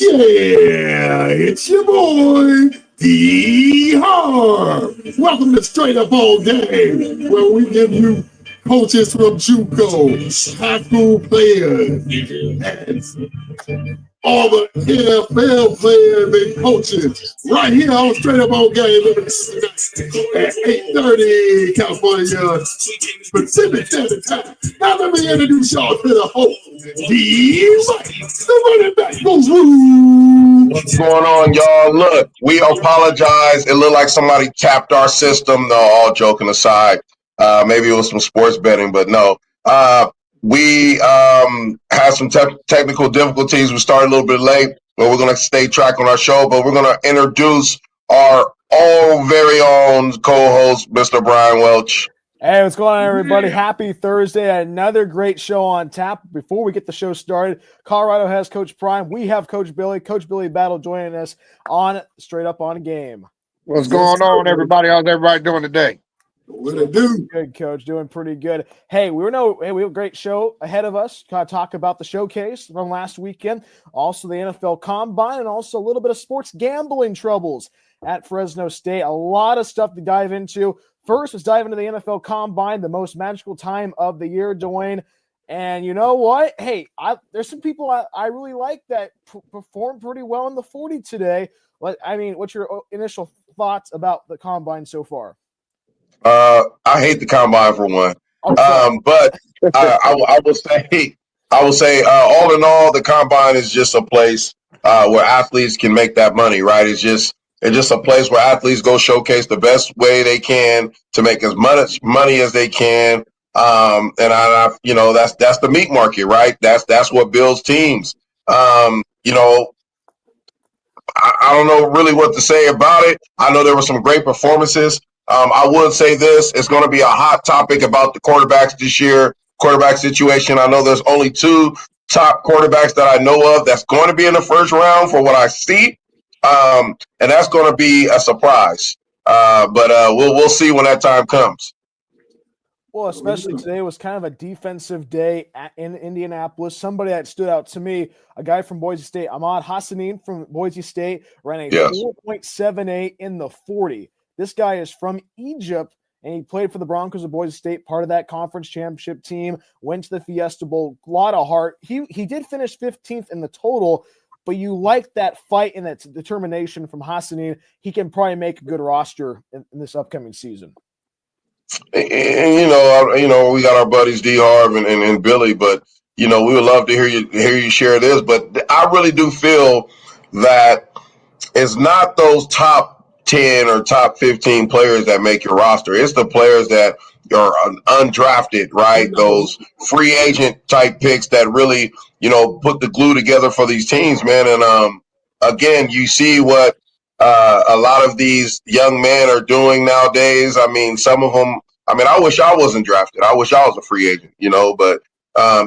Yeah, it's your boy, D Harv. Welcome to Straight Up All Day, where we give you coaches from JUCO, high school players, and all the NFL players and coaches right here on Straight Up All Game at 8:30 California Pacific Standard Time. Now let me introduce y'all to the host, D. Wright, the running back goes What's going on, y'all? Look, we apologize. It looked like somebody tapped our system. No, all joking aside. Maybe it was some sports betting, but no. We had some technical difficulties. We started a little bit late, but we're going to stay track on our show. But we're going to introduce our own very own co-host, Mr. Bryan Welch. Hey, what's going on, everybody? Happy Thursday. Another great show on tap. Before we get the show started, Colorado has Coach Prime. We have Coach Billy. Coach Billy Battle joining us on Straight Up on Game. What's going on, everybody? How's everybody doing today? What it do? Good, Coach. Doing pretty good. Hey, we have a great show ahead of us. Kind of talk about the showcase from last weekend, also the NFL Combine, and also a little bit of sports gambling troubles at Fresno State. A lot of stuff to dive into. First, let's dive into the NFL Combine, the most magical time of the year, Dwayne. And you know what? Hey, there's some people I really like that performed pretty well in the 40 today. What's your initial thoughts about the Combine so far? I hate the Combine for one. But I will say, all in all, the Combine is just a place where athletes can make that money, right? It's just a place where athletes go showcase the best way they can to make as much money as they can. And that's the meat market, right? That's what builds teams. I don't know really what to say about it. I know there were some great performances. I would say this, it's going to be a hot topic about the quarterbacks this year, quarterback situation. I know there's only two top quarterbacks that I know of that's going to be in the first round for what I see. And that's going to be a surprise. But we'll see when that time comes. Well, especially today was kind of a defensive day in Indianapolis. Somebody that stood out to me, a guy from Boise State, Ahmad Hassanin from Boise State, ran a 4.78 in the 40. This guy is from Egypt, and he played for the Broncos of Boise State, part of that conference championship team, went to the Fiesta Bowl, a lot of heart. He did finish 15th in the total, but you like that fight and that determination from Hassanin. He can probably make a good roster in this upcoming season. And we got our buddies D Harv and Billy, but we would love to hear you share this. But I really do feel that it's not those top 10 or top 15 players that make your roster. It's the players that are undrafted, right? Those free agent type picks that really, put the glue together for these teams, man. And again, you see what a lot of these young men are doing nowadays. I mean, some of them, I wish I wasn't drafted. I wish I was a free agent, but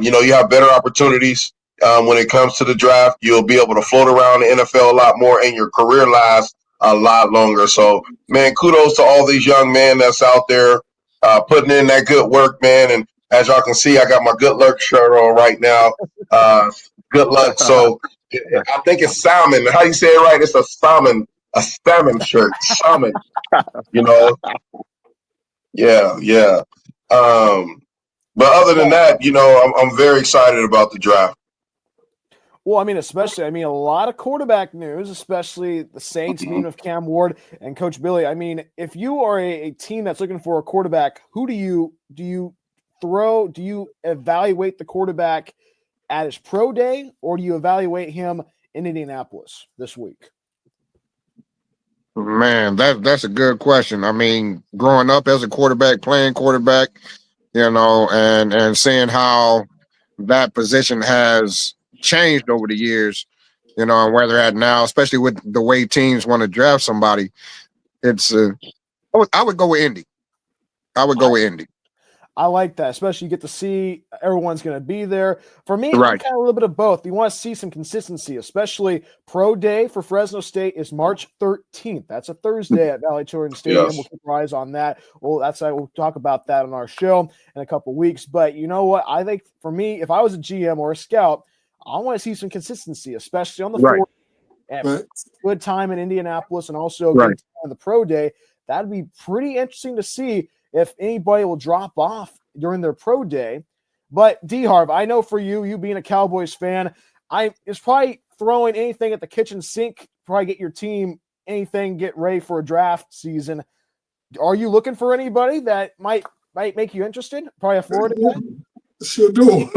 you have better opportunities when it comes to the draft. You'll be able to float around the NFL a lot more, and your career lasts a lot longer. So, man, kudos to all these young men that's out there putting in that good work, man. And as y'all can see, I got my good luck shirt on right now. Good luck. So I think it's salmon. How you say it right? It's a salmon shirt. Salmon. Yeah. But other than that, I'm very excited about the draft. Well, a lot of quarterback news, especially the Saints meeting with Cam Ward and Coach Billy. If you are a team that's looking for a quarterback, who do you throw? Do you evaluate the quarterback at his pro day, or do you evaluate him in Indianapolis this week? Man, that's a good question. Growing up as a quarterback, playing quarterback, and seeing how that position has changed over the years, and where they're at now, especially with the way teams want to draft somebody. I would go with Indy. I like that, especially you get to see everyone's going to be there. For me, right. I'm kind of a little bit of both. You want to see some consistency, especially pro day for Fresno State is March 13th. That's a Thursday at Valley Children's Stadium. Yes. We'll keep our eyes on that. We'll talk about that on our show in a couple weeks. But you know what? I think for me, if I was a GM or a scout, I want to see some consistency, especially on the right. 40. and Right. good time in Indianapolis and also Right. good time on the pro day. That'd be pretty interesting to see if anybody will drop off during their pro day. But D-Harv, I know for you being a Cowboys fan, it's probably throwing anything at the kitchen sink, probably get your team anything, get ready for a draft season. Are you looking for anybody that might make you interested? Probably a Florida guy? Sure do.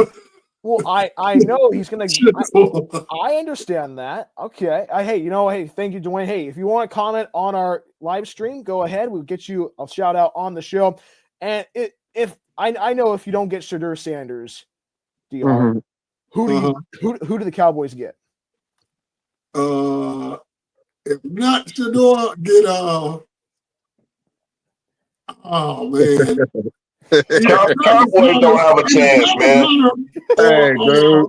Well, I know he's going Sure to do. I understand that. Okay. Hey, thank you, Dwayne. Hey, if you want to comment on our live stream, go ahead. We'll get you a shout out on the show. And if I know if you don't get Shadur Sanders, Mhm. who do the Cowboys get? If not Shador, get oh man. Cowboys don't have a chance, man. Hey, dude.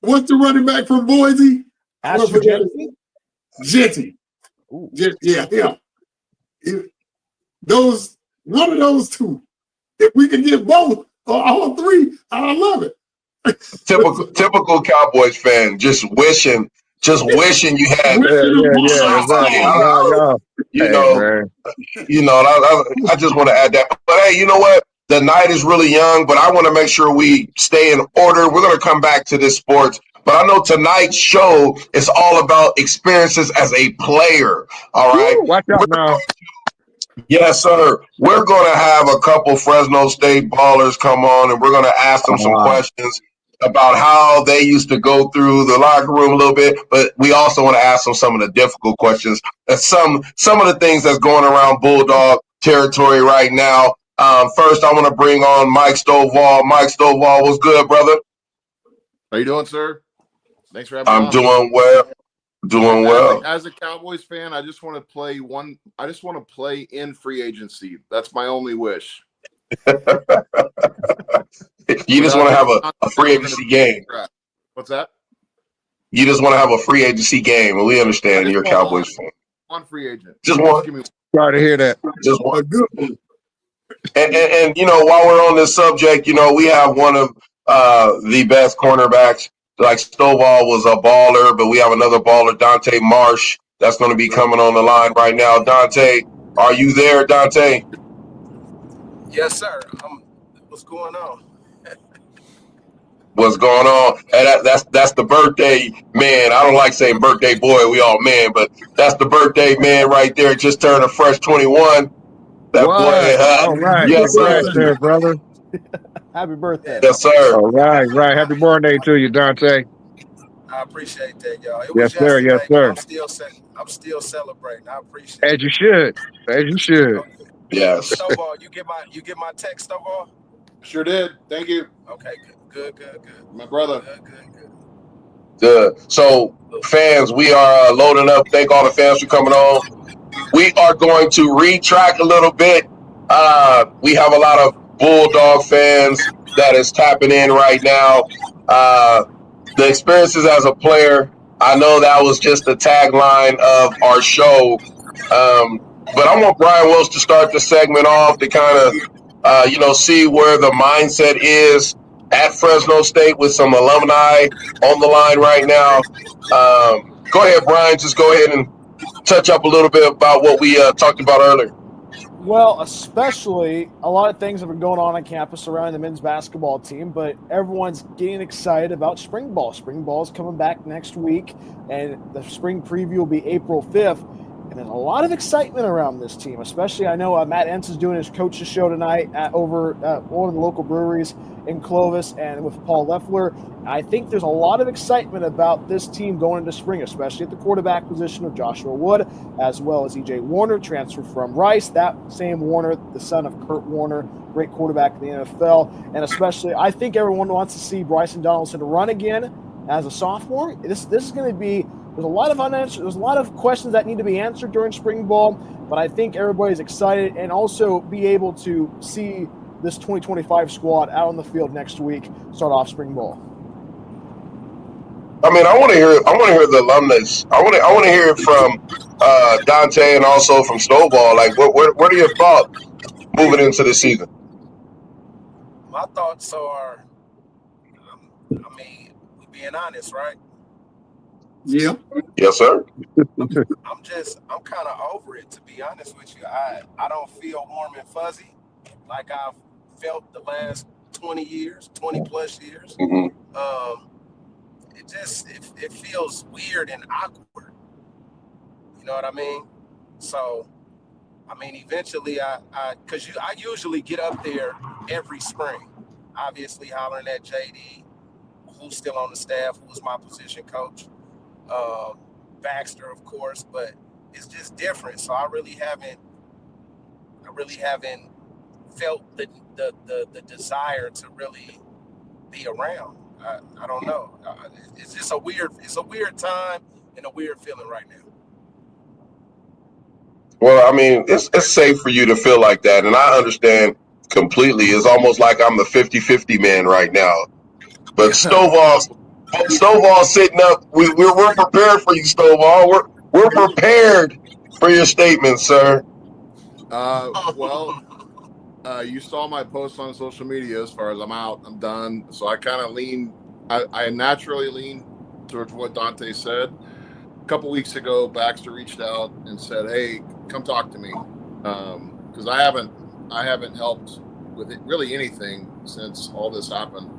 What's the running back from Boise? Ashton Jeanty? Jeanty. Yeah. One of those two. If we can get both or all three, I love it. Typical Cowboys fan, just wishing you had. I just want to add that. But hey, you know what? The night is really young, but I want to make sure we stay in order. We're going to come back to this sports. But I know tonight's show is all about experiences as a player. All right. Woo, watch out now. Yes, sir. We're going to have a couple Fresno State ballers come on, and we're going to ask them some questions about how they used to go through the locker room a little bit. But we also want to ask them some of the difficult questions. Some of the things that's going around Bulldog territory right now. First, I want to bring on Mike Stovall. Mike Stovall, what's good, brother? How you doing, sir? Thanks for having me. I'm doing well. Doing well. As a Cowboys fan, I just want to play in free agency. That's my only wish. You just want to have a free agency game. What's that? You just want to have a free agency game, and we understand you're a Cowboys fan. One free agent. Just one. Sorry to hear that. Just one. And while we're on this subject, we have one of the best cornerbacks. Like Stovall was a baller, but we have another baller, Dante Marsh, that's going to be coming on the line right now. Dante, are you there, Dante? Yes, sir. What's going on? What's going on? And that's the birthday man. I don't like saying birthday boy. We all man, but that's the birthday man right there. Just turned a fresh 21. That boy. All right. Yes, sir. There, brother. Happy birthday. Yes, sir. All right. Happy birthday to you, Dante. I appreciate that, y'all. It Yes, was sir. Yes, sir. I'm still celebrating. I appreciate it. As you should. Okay. Yes. Stovall, you get my text, Stovall? Sure did. Thank you. Okay, good. My brother. Good. So, fans, we are loading up. Thank all the fans for coming on. We are going to retrack a little bit. We have a lot of Bulldog fans that is tapping in right now. The experiences as a player, I know that was just the tagline of our show. But I want Bryan Welch to start the segment off to kind of, see where the mindset is at Fresno State with some alumni on the line right now. Go ahead, Bryan. Just go ahead and touch up a little bit about what we talked about earlier. Well, especially a lot of things have been going on campus around the men's basketball team, but everyone's getting excited about spring ball. Spring ball is coming back next week, and the spring preview will be April 5th. And there's a lot of excitement around this team, especially I know Matt Entz is doing his coach's show tonight over one of the local breweries in Clovis and with Paul Leffler. I think there's a lot of excitement about this team going into spring, especially at the quarterback position of Joshua Wood, as well as E.J. Warner, transferred from Rice. That same Warner, the son of Kurt Warner, great quarterback in the NFL. And especially, I think everyone wants to see Bryson Donaldson run again as a sophomore. This is going to be – there's a lot of unanswered. There's a lot of questions that need to be answered during spring ball, but I think everybody's excited and also be able to see this 2025 squad out on the field next week start off spring ball. I mean, I want to hear the alumnus. I want to hear it from Dante and also from Stovall. Like, what are your thoughts moving into the season? My thoughts are, we're being honest, right? Yeah. Yes, sir. I'm kind of over it, to be honest with you. I don't feel warm and fuzzy like I've felt the last 20 years, 20 plus years. Hmm. Um, it feels weird and awkward. You know what I mean? So I mean, eventually, I usually get up there every spring, obviously hollering at JD, who's still on the staff, who was my position coach, um, Baxter, of course, but it's just different. So I really haven't felt the desire to really be around. I don't know. It's a weird time and a weird feeling right now. Well, I mean, it's safe for you to feel like that, and I understand completely. It's almost like I'm the 50-50 man right now. But Stovall sitting up. We're prepared for you, Stovall. We're prepared for your statement, sir. Well, you saw my post on social media as far as I'm out, I'm done. So I kind of I naturally lean towards what Dante said. A couple weeks ago, Baxter reached out and said, "Hey, come talk to me," because I haven't helped with really anything since all this happened.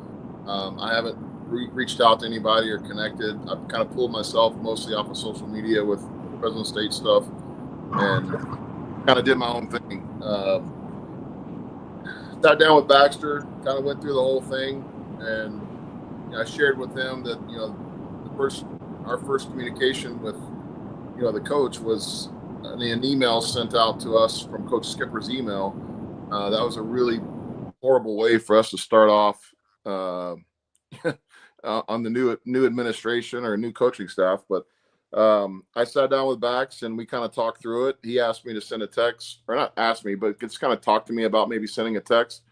I haven't reached out to anybody or connected. I've kind of pulled myself mostly off of social media with Fresno State stuff and kind of did my own thing. Sat down with Baxter, kind of went through the whole thing, and I shared with him that our first communication with the coach was an email sent out to us from Coach Skipper's email. That was a really horrible way for us to start off on the new administration or new coaching staff. But I sat down with Bax and we kind of talked through it. He asked me to send a text, or not asked me, but just kind of talked to me about maybe sending a text.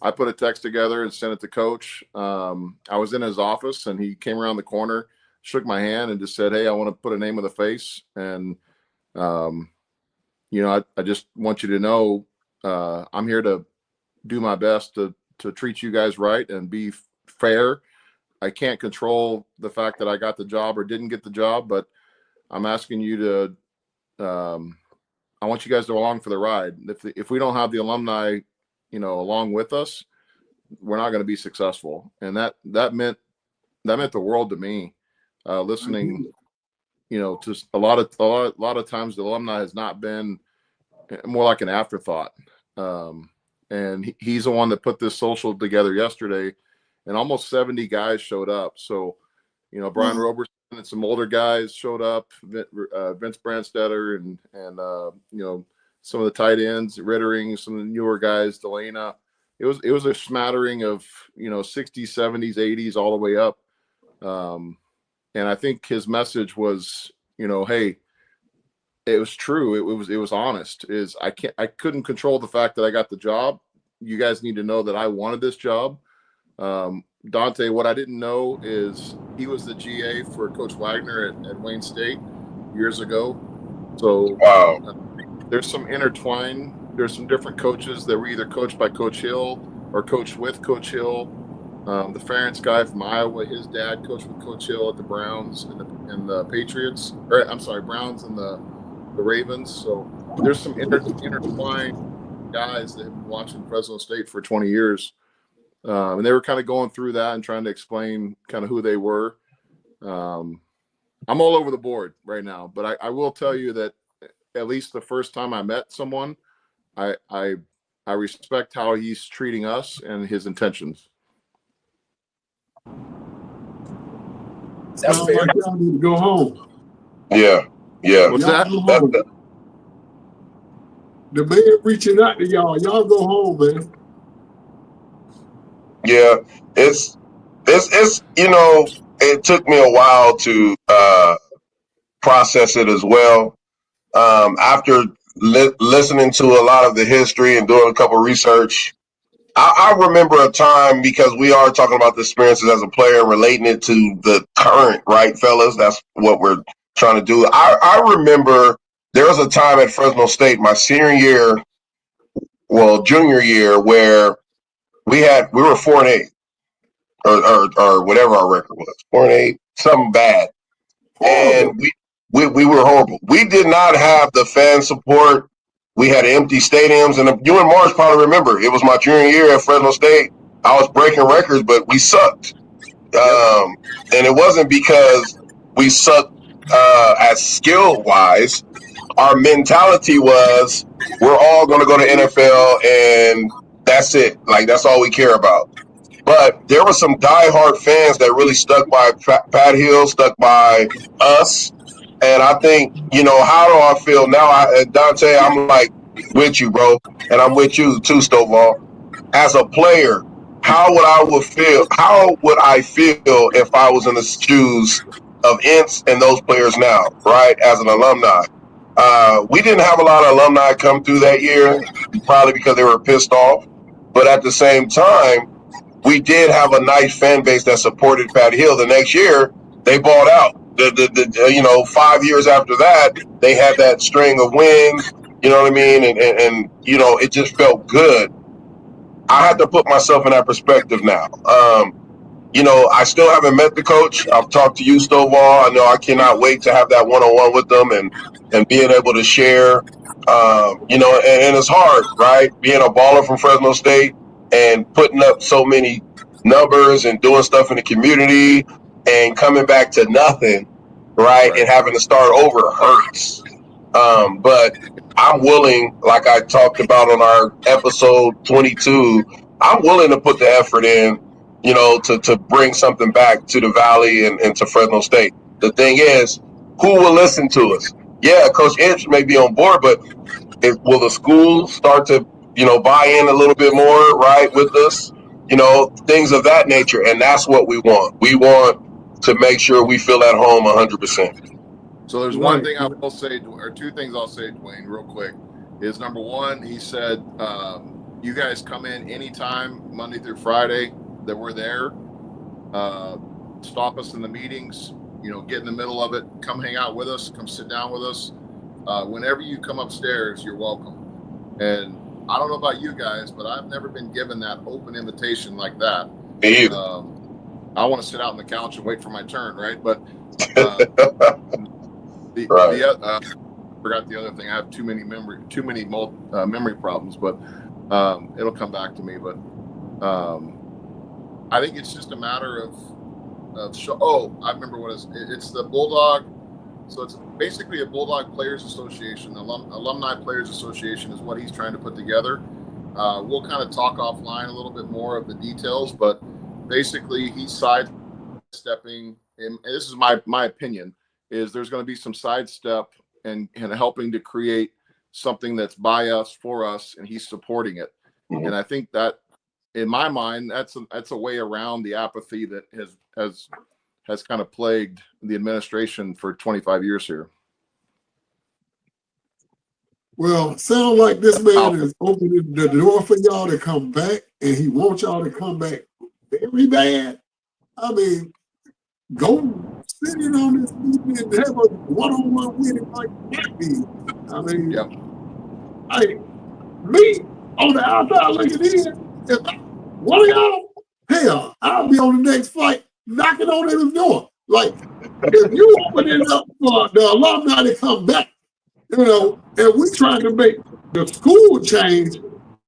I put a text together and sent it to Coach. I was in his office and he came around the corner, shook my hand, and just said, "Hey, I want to put a name with a face, and I just want you to know I'm here to do my best to treat you guys right and be fair. I can't control the fact that I got the job or didn't get the job, but I'm asking you to I want you guys to along for the ride. If we don't have the alumni, along with us, we're not going to be successful." And that meant the world to me. Listening, to a lot of times the alumni has not been, more like an afterthought. And he's the one that put this social together yesterday, and almost 70 guys showed up. So, Brian Robertson and some older guys showed up, Vince Brandstetter and some of the tight ends, Rittering, some of the newer guys, Delana. It was a smattering of 60s, 70s, 80s, all the way up. And I think his message was, hey, it was true. It was honest. I couldn't control the fact that I got the job. You guys need to know that I wanted this job. Dante, what I didn't know is he was the GA for Coach Wagner at Wayne State years ago. So Wow. There's some intertwine. There's some different coaches that were either coached by Coach Hill or coached with Coach Hill. The Ferentz guy from Iowa, his dad coached with Coach Hill at the Browns and the Patriots. Browns and the Ravens. So there's some intertwined guys that have been watching Fresno State for 20 years. And they were kind of going through that and trying to explain kind of who they were. I'm all over the board right now, but I will tell you that at least the first time I met someone, I respect how he's treating us and his intentions. That's fair. Like y'all need to go home. Yeah. What's Y'all that? go home. The man reaching out to y'all. Y'all go home, man. Yeah. It's it took me a while to process it as well. After listening to a lot of the history and doing a couple of research, I remember a time, because we are talking about the experiences as a player, relating it to the current, right, fellas? That's what we're trying to do. I remember there was a time at Fresno State, my junior year, where we were 4-8, or whatever our record was, 4-8, something bad. and we were horrible. We did not have the fan support. We had empty stadiums, and you and Mars probably remember. It was my junior year at Fresno State. I was breaking records, but we sucked. And it wasn't because we sucked as skill wise. Our mentality was we're all going to go to NFL, and that's it. Like that's all we care about. But there were some diehard fans that really stuck by Pat Hill, stuck by us. And I think, how do I feel now? Dante, I'm like with you, bro. And I'm with you too, Stovall. As a player, how would I feel if I was in the shoes of Ince and those players now, right? As an alumni. We didn't have a lot of alumni come through that year, probably because they were pissed off. But at the same time, we did have a nice fan base that supported Pat Hill. The next year, they bought out. 5 years after that, they had that string of wins. You know what I mean? And it just felt good. I had to put myself in that perspective now. I still haven't met the coach. I've talked to you, Stovall. I know I cannot wait to have that one-on-one with them and being able to share. And it's hard, right? Being a baller from Fresno State and putting up so many numbers and doing stuff in the community and coming back to nothing, right? And having to start over hurts. But I'm willing, like I talked about on our episode 22, I'm willing to put the effort in, to bring something back to the Valley and to Fresno State. The thing is, who will listen to us? Yeah, Coach Inch may be on board, but will the school start to, buy in a little bit more, right, with us? Things of that nature. And that's what we want. We want to make sure we feel at home 100%. So there's one thing I will say, or two things I'll say, Dwayne, real quick, is number one, he said, you guys come in anytime, Monday through Friday, that we're there. Stop us in the meetings, get in the middle of it, come hang out with us, come sit down with us. Whenever you come upstairs, you're welcome. And I don't know about you guys, but I've never been given that open invitation like that. Me either. I want to sit out on the couch and wait for my turn, right? But I forgot the other thing. I have too many memory problems, but it'll come back to me. But I think it's just a matter of I remember what it's the Bulldog. So it's basically a Bulldog Players Association, Alumni Players Association is what he's trying to put together. We'll kind of talk offline a little bit more of the details, but basically he's sidestepping, and this is my opinion, is there's going to be some sidestep and helping to create something that's by us, for us, and he's supporting it. Mm-hmm. And I think that, in my mind, that's a way around the apathy that has kind of plagued the administration for 25 years here. Well, sound like this man is opening the door for y'all to come back, and he wants y'all to come back very bad. I mean, go sit in on this meeting and have a one-on-one with him like that. I mean, me on the outside looking in, if one of y'all, hell, I'll be on the next flight knocking on his door. Like, if you open it up for the alumni to come back, and we trying to make the school change,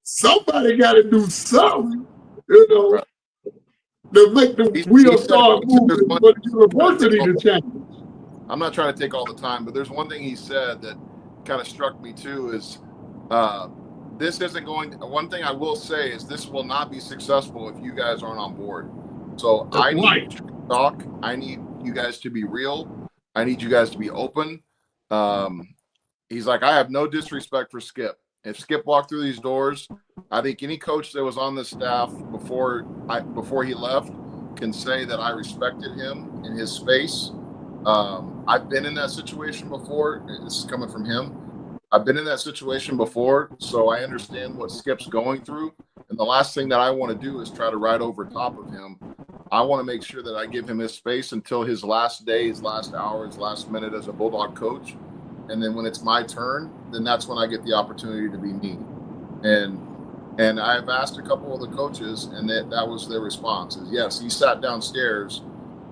somebody got to do something, to make the wheels start moving for the university to change. I'm not trying to take all the time, but there's one thing he said that kind of struck me too is this isn't going. One thing I will say is this will not be successful if you guys aren't on board. So I need to talk. I need you guys to be real. I need you guys to be open. He's like, I have no disrespect for Skip. If Skip walked through these doors, I think any coach that was on the staff before he left can say that I respected him in his space. I've been in that situation before. This is coming from him. I've been in that situation before, so I understand what Skip's going through. And the last thing that I want to do is try to ride over top of him. I want to make sure that I give him his space until his last day, his last hour, his last minute as a Bulldog coach. And then when it's my turn, then that's when I get the opportunity to be me. And I've asked a couple of the coaches, and that was their response is, yes, he sat downstairs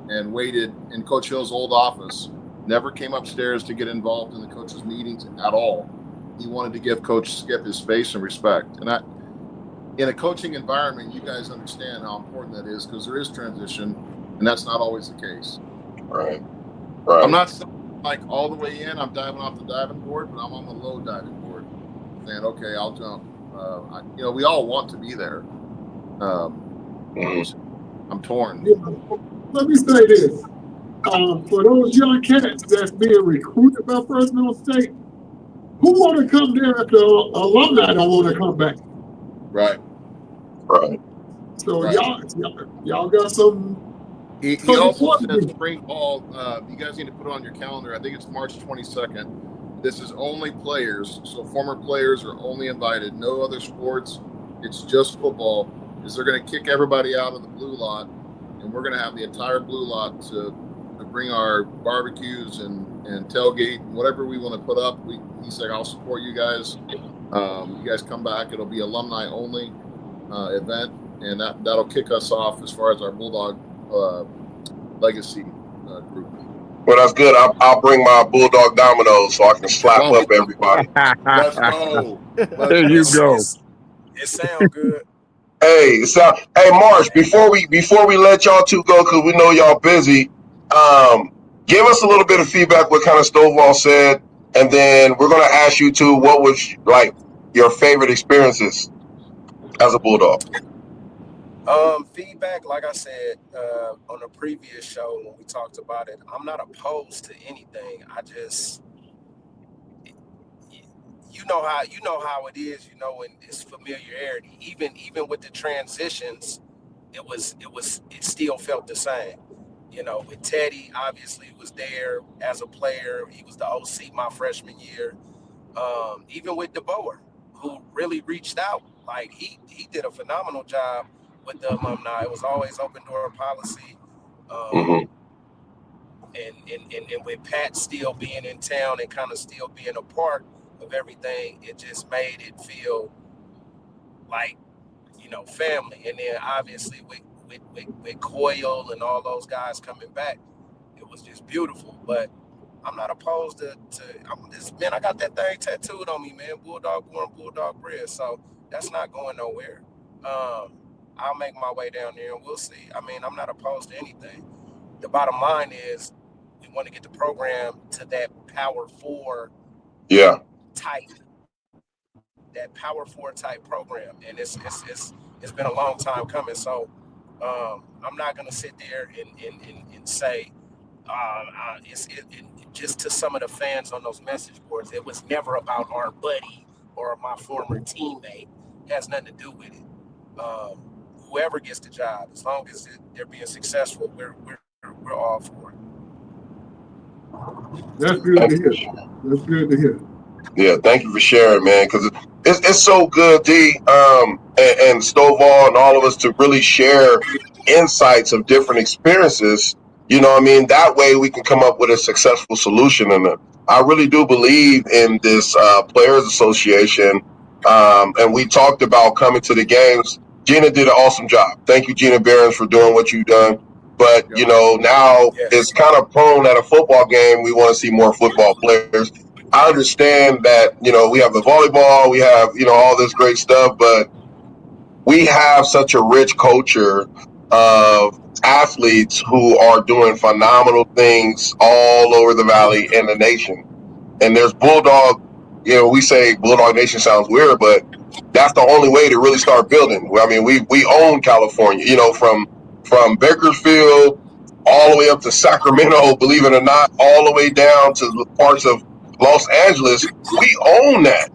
and waited in Coach Hill's old office never came upstairs to get involved in the coaches' meetings at all. He wanted to give Coach Skip his space and respect. And in a coaching environment, you guys understand how important that is, because there is transition, and that's not always the case. Right. I'm not like all the way in. I'm diving off the diving board, but I'm on the low diving board, saying, "Okay, I'll jump." We all want to be there. I'm torn. Yeah. Let me say this: for those young cats that's being recruited by Fresno State, who want to come there if the alumni don't want to come back? Right. So y'all got some. He also said spring ball. You guys need to put it on your calendar. I think it's March 22nd. This is only players, so former players are only invited. No other sports. It's just football. Is they're going to kick everybody out of the blue lot, and we're going to have the entire blue lot to bring our barbecues and tailgate and whatever we want to put up. He said, "I'll support you guys. You guys come back. It'll be alumni only event, and that'll kick us off as far as our Bulldog legacy group." Well, that's good. I'll bring my Bulldog dominoes so I can slap up everybody. Let's go. There you go. It sounds good. Hey, Marsh, before we let y'all two go, because we know y'all busy, give us a little bit of feedback what kind of Stovall said, and then we're going to ask you two what was like your favorite experiences as a Bulldog. Feedback, like I said on the previous show when we talked about it, I'm not opposed to anything. I just, you know how it is, when it's familiarity. Even with the transitions, it still felt the same. With Teddy, obviously he was there as a player. He was the OC my freshman year. Even with DeBoer, who really reached out, like he did a phenomenal job with the alumni. It was always open door policy. And with Pat still being in town and kind of still being a part of everything, it just made it feel like, family. And then obviously with Coyle and all those guys coming back, it was just beautiful. But I'm not opposed to man, I got that thing tattooed on me, man. Bulldog born, Bulldog bred. So that's not going nowhere. I'll make my way down there and we'll see. I mean, I'm not opposed to anything. The bottom line is we want to get the program to that Power 4 type. That Power 4 type program. And it's been a long time coming. So I'm not going to sit there and say, just to some of the fans on those message boards, it was never about our buddy or my former teammate. It has nothing to do with it. Whoever gets the job, as long as they're being successful, we're all for it. That's good to hear. That's good to hear. Yeah, thank you for sharing, man, because it's so good, D, and Stovall and all of us to really share insights of different experiences. That way we can come up with a successful solution. And I really do believe in this Players Association. And we talked about coming to the games. Gina did an awesome job. Thank you, Gina Behrens, for doing what you've done. But, now it's kind of prone at a football game. We want to see more football players. I understand that, we have the volleyball, we have, all this great stuff, but we have such a rich culture of athletes who are doing phenomenal things all over the valley and the nation. And there's Bulldog, we say Bulldog Nation sounds weird, but that's the only way to really start building. I mean, we own California, from Bakersfield all the way up to Sacramento, believe it or not, all the way down to the parts of Los Angeles. We own that.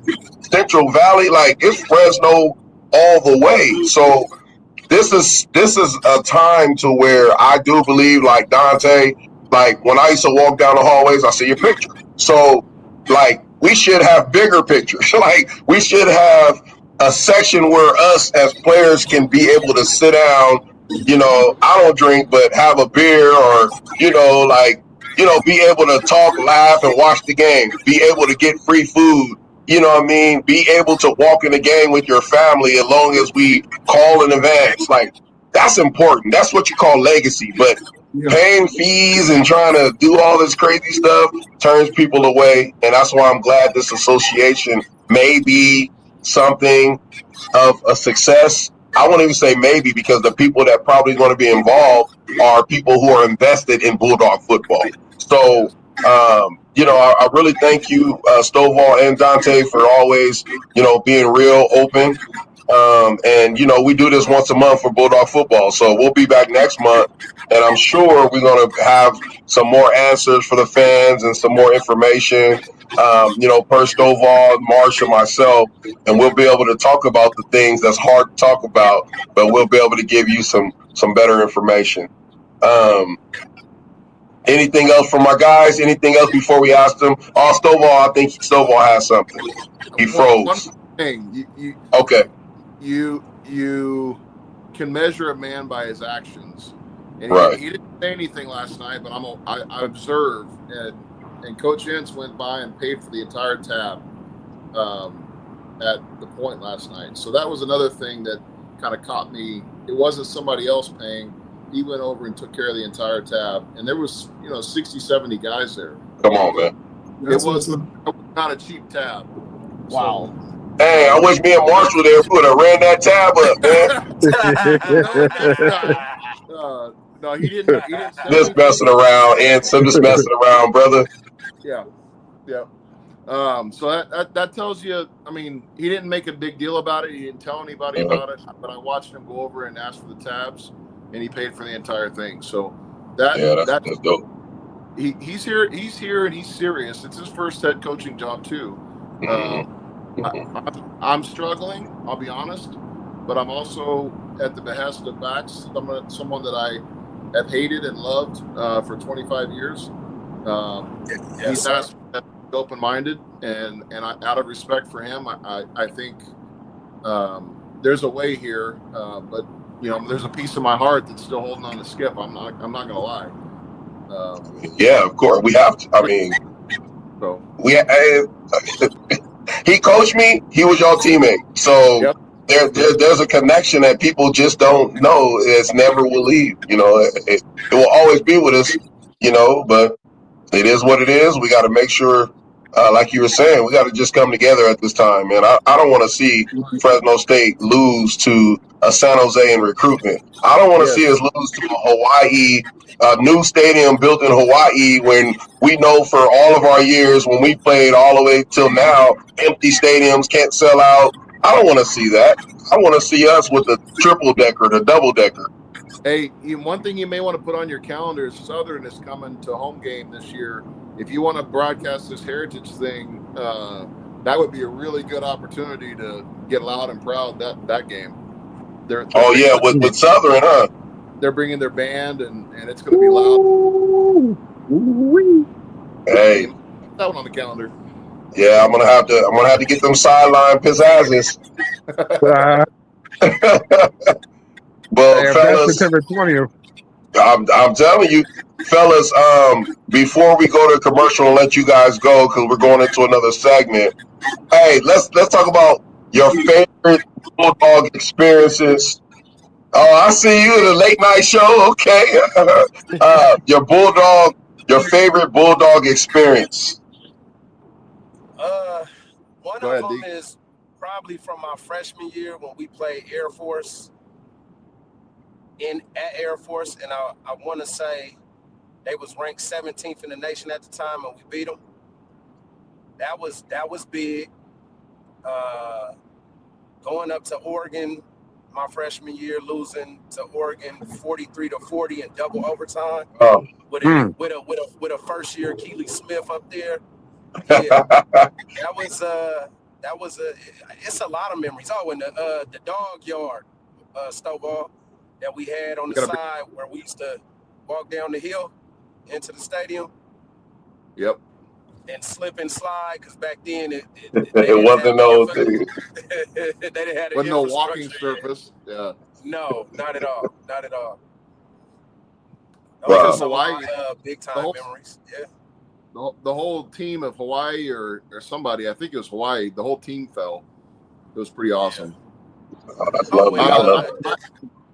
Central Valley, like it's Fresno all the way. So this is a time to where I do believe, like Dante, like when I used to walk down the hallways, I see your picture. So like we should have bigger pictures. Like we should have a section where us as players can be able to sit down, I don't drink, but have a beer or, be able to talk, laugh, and watch the game, be able to get free food, be able to walk in the game with your family as long as we call in advance. Like, that's important. That's what you call legacy. But paying fees and trying to do all this crazy stuff turns people away. And that's why I'm glad this association may be something of a success. I won't even say maybe, because the people that probably going to be involved are people who are invested in Bulldog football. So, I really thank you, Stovall and Dante, for always, being real open. And we do this once a month for Bulldog football. So we'll be back next month, and I'm sure we're going to have some more answers for the fans and some more information. Per Stovall, Marsha, myself, and we'll be able to talk about the things that's hard to talk about, but we'll be able to give you some better information. Anything else from our guys? Anything else before we ask them? Oh, Stovall, I think Stovall has something. He froze. One thing, Okay. You can measure a man by his actions, and he didn't say anything last night, but I observed, and Coach Ince went by and paid for the entire tab at the point last night. So that was another thing that kind of caught me. It wasn't somebody else paying. He went over and took care of the entire tab, and there was 60, 70 guys there. Come on, man. It was not a cheap tab. Wow. So, hey, I wish me and Marsh were there. We would have ran that tab up, man. No, he didn't. Just messing around, and just messing around, brother. Yeah. So that tells you. I mean, he didn't make a big deal about it. He didn't tell anybody about it. But I watched him go over and ask for the tabs, and he paid for the entire thing. So that's dope. He's here. He's here, and he's serious. It's his first head coaching job too. I'm struggling. I'll be honest, but I'm also at the behest of Bax, someone that I have hated and loved for 25 years. He's asked me to be open-minded, and out of respect for him, I think there's a way here, but there's a piece of my heart that's still holding on to Skip. I'm not gonna lie. Yeah, of course we have to. I mean, so he coached me. He was your teammate. So there's a connection that people just don't know. It's never will leave. It will always be with us. But it is what it is. We got to make sure, like you were saying, we got to just come together at this time, man. I don't want to see Fresno State lose to a San Jose in recruitment. I don't want to see us lose to a Hawaii, a new stadium built in Hawaii, when we know for all of our years when we played all the way till now, empty stadiums, can't sell out. I don't want to see that. I want to see us with the triple decker, the double decker. Hey, one thing you may want to put on your calendar is Southern is coming to home game this year. If you want to broadcast this heritage thing, that would be a really good opportunity to get loud and proud that game. They're with Southern, huh? They're bringing their band, and it's going to be loud. Hey, that one on the calendar. Yeah, I'm gonna have to get them sideline pizzazz. Well, fellas, September 20th. I'm telling you, fellas. Before we go to commercial and let you guys go, because we're going into another segment. Hey, let's talk about your favorite Bulldog experiences. Oh, I see you in a late night show. Okay, your favorite Bulldog experience. One of them is probably from my freshman year when we played Air Force at Air Force, and I want to say they was ranked 17th in the nation at the time, and we beat them. That was big. Going up to Oregon my freshman year, losing to Oregon 43-40 in double overtime with a first year Keely Smith up there. Yeah, that was it's a lot of memories. Oh, and the dog yard, Stovall, that we had on the side where we used to walk down the hill into the stadium. Yep. And slip and slide, because back then it wasn't no thing. They didn't have no walking surface. Yeah. No, not at all. Not at all. Because Hawaii, big time memories. Yeah. The whole team of Hawaii or somebody, I think it was Hawaii, the whole team fell. It was pretty awesome. Oh, that's lovely. I love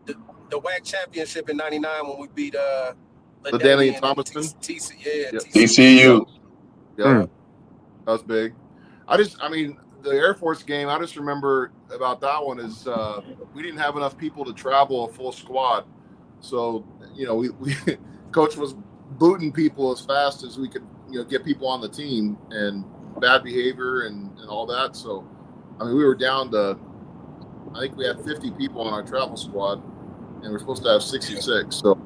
the WAC championship in '99 when we beat Danny LaDainian Thomason. TCU. Yeah, that was big. I mean, the Air Force game, I just remember about that one is we didn't have enough people to travel a full squad. So, we coach was booting people as fast as we could, get people on the team, and bad behavior and all that. So, I mean, we were down to, I think we had 50 people on our travel squad, and we're supposed to have 66. So,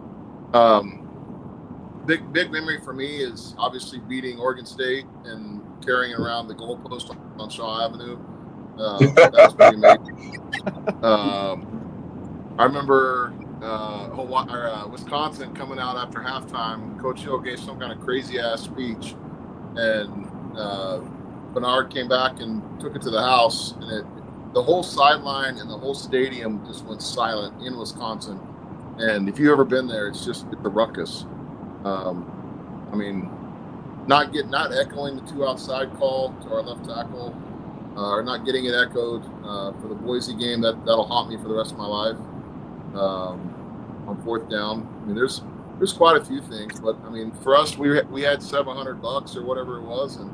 big memory for me is obviously beating Oregon State and carrying around the goalpost on Shaw Avenue. That was pretty amazing. I remember Wisconsin coming out after halftime. Coach Hill gave some kind of crazy ass speech, and Bernard came back and took it to the house, and the whole sideline and the whole stadium just went silent in Wisconsin. And if you've ever been there, it's a ruckus. I mean, not echoing the 2 outside call to our left tackle, or not getting it echoed for the Boise game. That'll haunt me for the rest of my life. On 4th down, I mean, there's quite a few things, but I mean, for us, we had $700 or whatever it was, and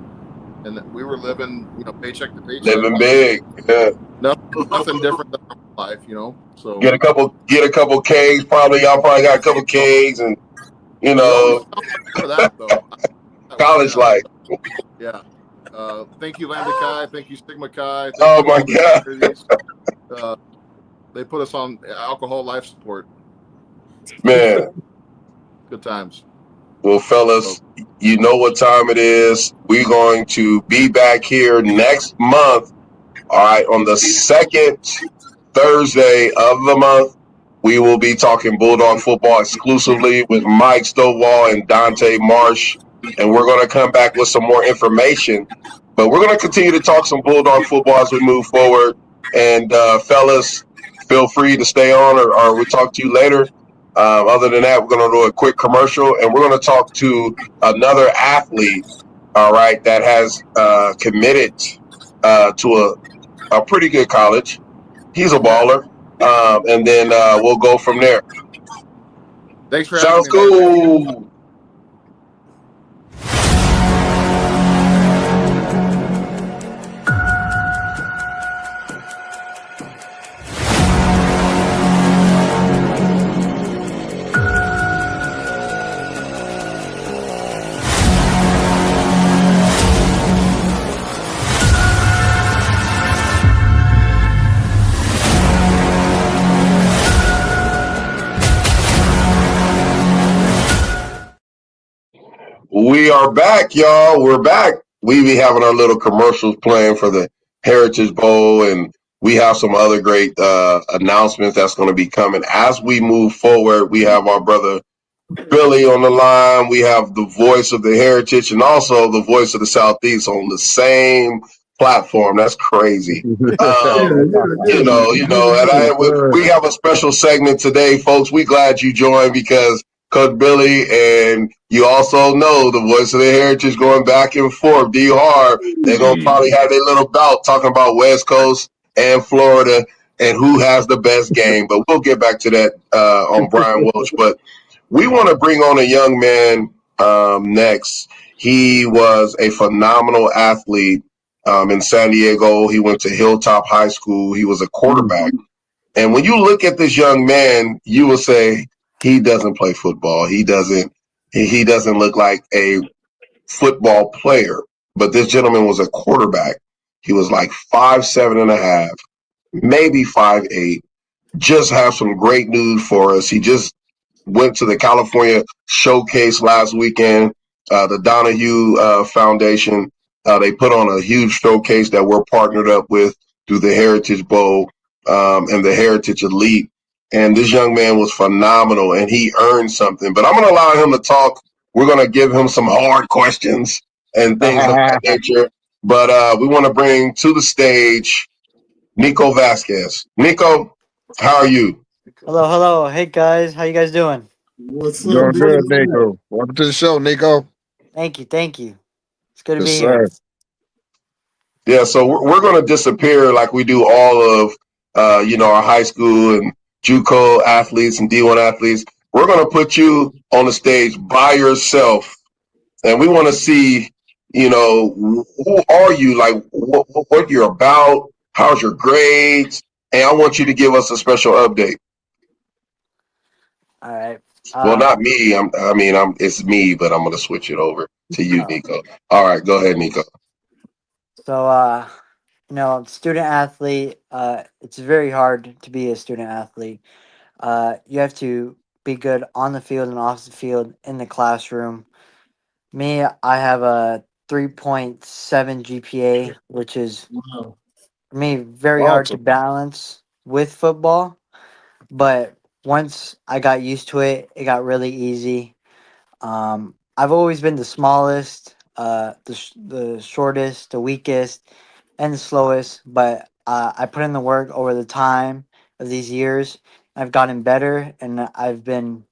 we were living, paycheck to paycheck. Living big, yeah. Nothing different than our life, So get a couple kegs. Y'all probably got a couple kegs, and for that though. College life. Yeah. Thank you, Lambda Chi. Thank you, Sigma Chi. Oh my God. They put us on alcohol life support. Man. Good times. Well, fellas, you know what time it is. We're going to be back here next month. All right, on the second Thursday of the month, we will be talking Bulldog football exclusively with Mike Stovall and Dante Marsh. And we're going to come back with some more information. But we're going to continue to talk some Bulldog football as we move forward. And fellas, feel free to stay on, or we'll talk to you later. Other than that, we're going to do a quick commercial, and we're going to talk to another athlete, all right, that has committed to a pretty good college. He's a baller. And then we'll go from there. Thanks for having me. Sounds cool. We are back, y'all. We're back. We be having our little commercials playing for the Heritage Bowl, and we have some other great announcements that's going to be coming as we move forward. We have our brother Billy on the line. We have the voice of the Heritage and also the voice of the Southeast on the same platform. That's crazy. We have a special segment today, folks. We glad you joined because Coach Billy, and you also know the voice of the Heritage going back and forth. D. Harv, they're going to probably have their little bout talking about West Coast and Florida and who has the best game. But we'll get back to that on Bryan Welch. But we want to bring on a young man next. He was a phenomenal athlete in San Diego. He went to Hilltop High School. He was a quarterback. And when you look at this young man, you will say, he doesn't play football. He doesn't look like a football player. But this gentleman was a quarterback. He was like 5'7.5", maybe 5'8". Just have some great news for us. He just went to the California Showcase last weekend. The Donahue Foundation, they put on a huge showcase that we're partnered up with through the Heritage Bowl and the Heritage Elite. And this young man was phenomenal, and he earned something. But I'm going to allow him to talk. We're going to give him some hard questions and things of that nature. But we want to bring to the stage Nico Vasquez. Nico, how are you? Hello. Hey, guys. How you guys doing? What's up, Doing good, Nico. Welcome to the show, Nico. Thank you. It's good to Yes, be here. Yeah, so we're going to disappear like we do all of, our high school and JUCO athletes and D1 athletes. we're going to put you on the stage by yourself, and we want to see, who are you? Like, what you're about? How's your grades? And I want you to give us a special update. All right. Well, not me. It's me, but I'm going to switch it over to you, Nico. All right, go ahead, Nico. So, student athlete. It's very hard to be a student athlete. You have to be good on the field and off the field in the classroom. Me, I have a 3.7 GPA, which is Wow. for me very hard to balance with football. But once I got used to it, it got really easy. I've always been the smallest, the shortest, the weakest, and the slowest. But I put in the work over the time of these years. I've gotten better, and I've been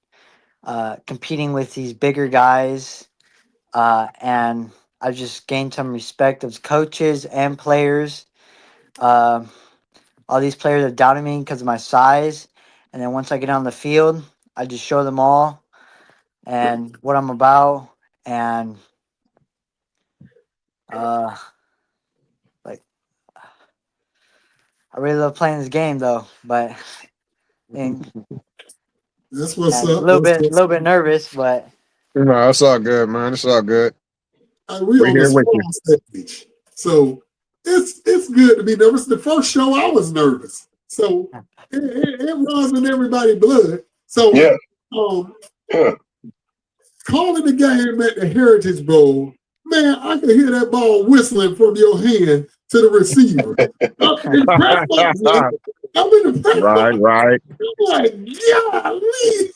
competing with these bigger guys, and I've just gained some respect of coaches and players. Uh, all these players have doubted me because of my size, and then once I get on the field, I just show them all and what I'm about, and like I really love playing this game though, but and That's what's a up. little bit nervous, but No, it's all good, man. It's all good. We We're on the here with you. small stage, so it's good to be nervous. The first show I was nervous, so it runs in everybody's blood. So Yeah. Yeah. Calling the game at the Heritage Bowl, man, I can hear that ball whistling from your hand to the receiver. I'm in the press box, man. I'm in the press box. Right. I'm like, golly,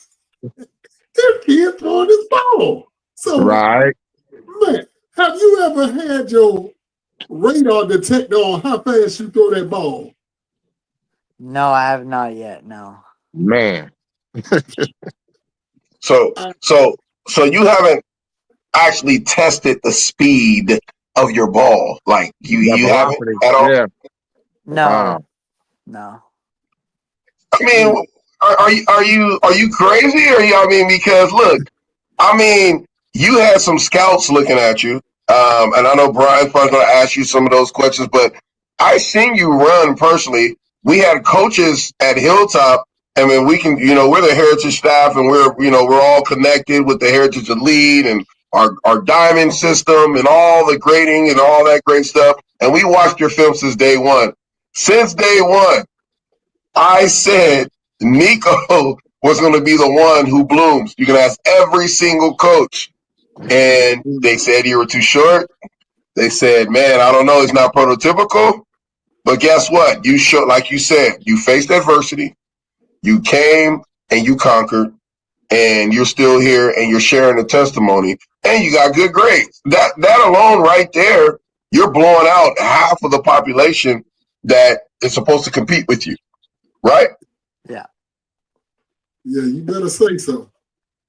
this kid throwing this ball. So, Right. man, have you ever had your radar detector on how fast you throw that ball? no, I have not yet. No. Man. So you haven't actually tested the speed of your ball, like That you haven't velocity. at all. Yeah. No. No. I mean, are you crazy? Because look, you had some scouts looking at you, and I know Brian's probably going to ask you some of those questions, but I seen you run personally. We had coaches at Hilltop. I mean, we're the Heritage staff, and we're all connected with the Heritage Elite and our diamond system and all the grading and all that great stuff. And we watched your film since day one. Since day one, I said Nico was going to be the one who blooms. You can ask every single coach. And they said you were too short. They said, man, I don't know. It's not prototypical. But guess what? You showed, like you said, you faced adversity. You came and you conquered. And you're still here and you're sharing the testimony. And you got good grades. That alone right there, you're blowing out half of the population that is supposed to compete with you. Right? Yeah. Yeah, you better say so.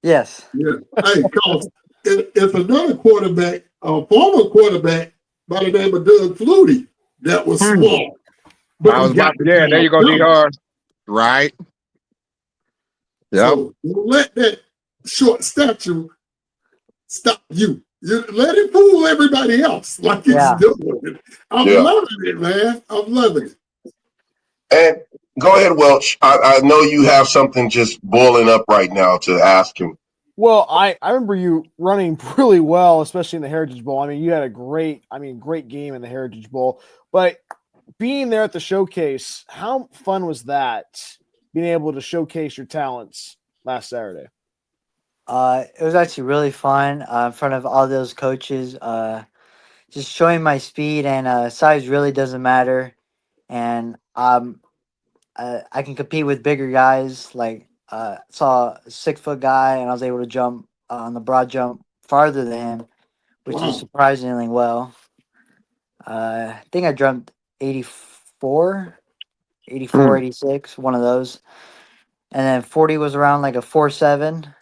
Yes. Yeah. Hey, cause it's another quarterback, a former quarterback by the name of Doug Flutie that was small. But I was about to, there you go, D-Harv. Right. Yep. So don't let that short stature stop you. You let it fool everybody else like it's doing. I'm loving it, man. I'm loving it. And go ahead, Welch. I know you have something just boiling up right now to ask him. Well, I remember you running really well, especially in the Heritage Bowl. I mean, you had a great game in the Heritage Bowl. But being there at the showcase, how fun was that? Being able to showcase your talents last Saturday. It was actually really fun in front of all those coaches. Just showing my speed and size really doesn't matter, and I can compete with bigger guys. Like saw a 6-foot guy, and I was able to jump on the broad jump farther than him, which is surprisingly well. I think I jumped 84, 86, one of those. And then 40 was around like a 4.7,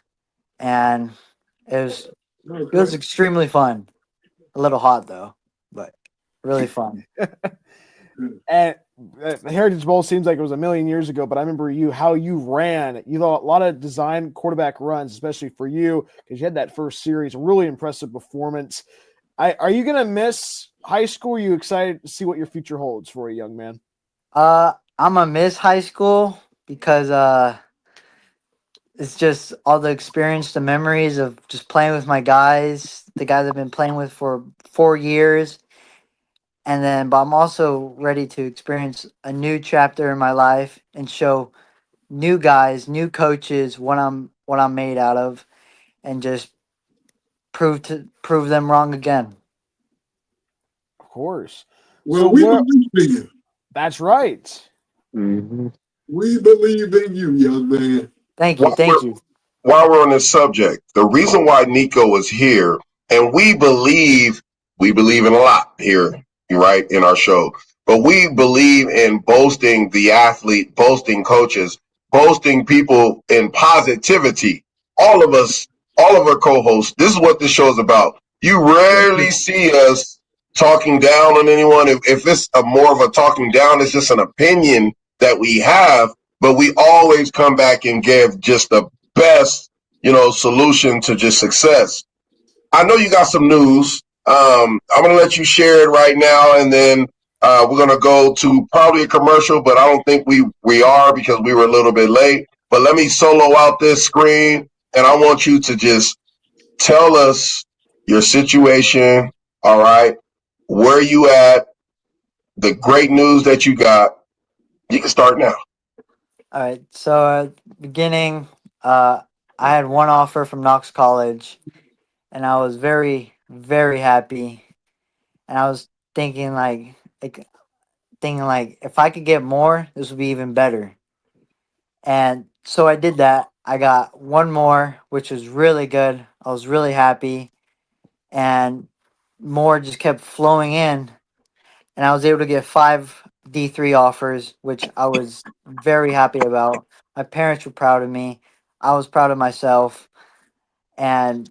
and it was extremely fun. A little hot though, but really fun. And the Heritage Bowl seems like it was a million years ago, but I remember how you ran. You know, a lot of design quarterback runs, especially for you, because you had that first series, really impressive performance. Are you going to miss high school? Are you excited to see what your future holds for a young man? I'm gonna miss high school because it's just all the experience, the memories of just playing with my guys, the guys I've been playing with for 4 years. And then, but I'm also ready to experience a new chapter in my life and show new guys, new coaches what I'm made out of, and just prove them wrong again. Of course. Well, we believe in you. That's right. Mm-hmm. We believe in you, young man. Thank you. While we're on this subject, the reason why Nico is here, and we believe in a lot here, right, in our show, but we believe in boasting the athlete, boasting coaches, boasting people in positivity. All of us, all of our co-hosts, this is what this show is about. You rarely see us talking down on anyone. If it's more of a talking down, it's just an opinion that we have, but we always come back and give just the best, solution to just success. I know you got some news. I'm going to let you share it right now, and then we're going to go to probably a commercial, but I don't think we are because we were a little bit late. But let me solo out this screen, and I want you to just tell us your situation, all right, where you at, the great news that you got. You can start now. All right. So beginning, I had one offer from Knox College, and I was very, very happy. And I was thinking like if I could get more, this would be even better. And so I did that. I got one more, which was really good. I was really happy, and more just kept flowing in, and I was able to get 5 D3 offers, which I was very happy about. My parents were proud of me. I was proud of myself, and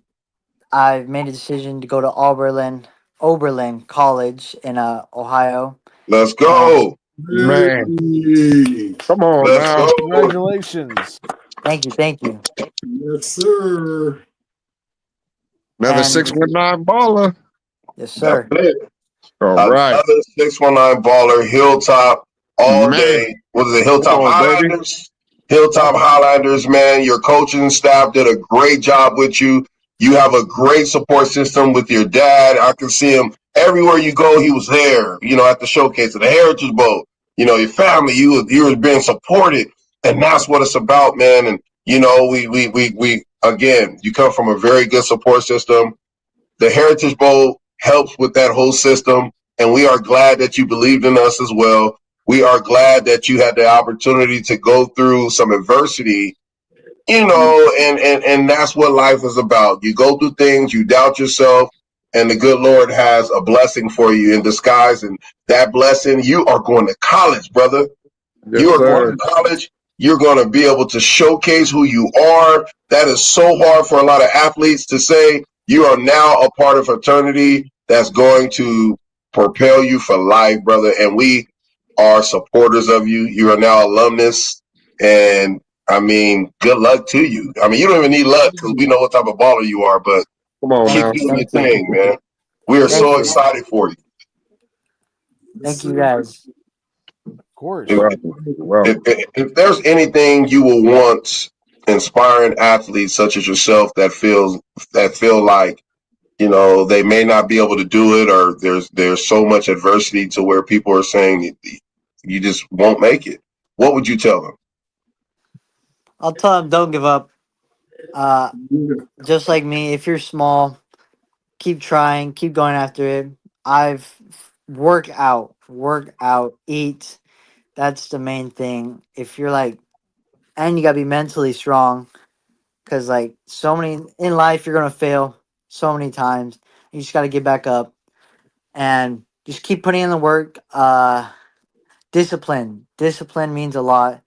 I made a decision to go to Oberlin College in Ohio. Let's And go. Man, Hey. come on Let's now. go. Congratulations. thank you. Yes, sir. Another And 619 baller. yes, That's sir. it. All right. Another 619 baller, Hilltop all Man, day. What is it, come Hilltop on, baby. Highlanders? Hilltop Highlanders, man. Your coaching staff did a great job with you. You have a great support system with your dad. I can see him everywhere you go. He was there, at the showcase at the Heritage Bowl. Your family, you were being supported, and that's what it's about, man. And we again, you come from a very good support system. The Heritage Bowl helps with that whole system, and we are glad that you believed in us as well. We are glad that you had the opportunity to go through some adversity, and that's what life is about. You go through things, you doubt yourself, and the good Lord has a blessing for you in disguise. And that blessing, you are going to college, brother. Yes, You are going sir. to college. You're going to be able to showcase who you are. That is so hard for a lot of athletes to say. You are now a part of fraternity that's going to propel you for life, brother. And we are supporters of you. You are now alumnus. And I mean, good luck to you. I mean, you don't even need luck because we know what type of baller you are, but Come on keep now. doing your Thank you. thing, man. We are Thank so you. excited for you. Thank you guys. Of course. If, Welcome. Welcome. if there's anything you will want inspiring athletes such as yourself that feel like they may not be able to do it, or there's so much adversity to where people are saying you just won't make it, what would you tell them? I'll tell them don't give up. Uh, just like me, if you're small, keep trying, keep going after it. I've work out, eat. That's the main thing. If you're like, and you gotta be mentally strong, because like so many in life, you're gonna fail so many times. You just gotta get back up and just keep putting in the work. Discipline means a lot,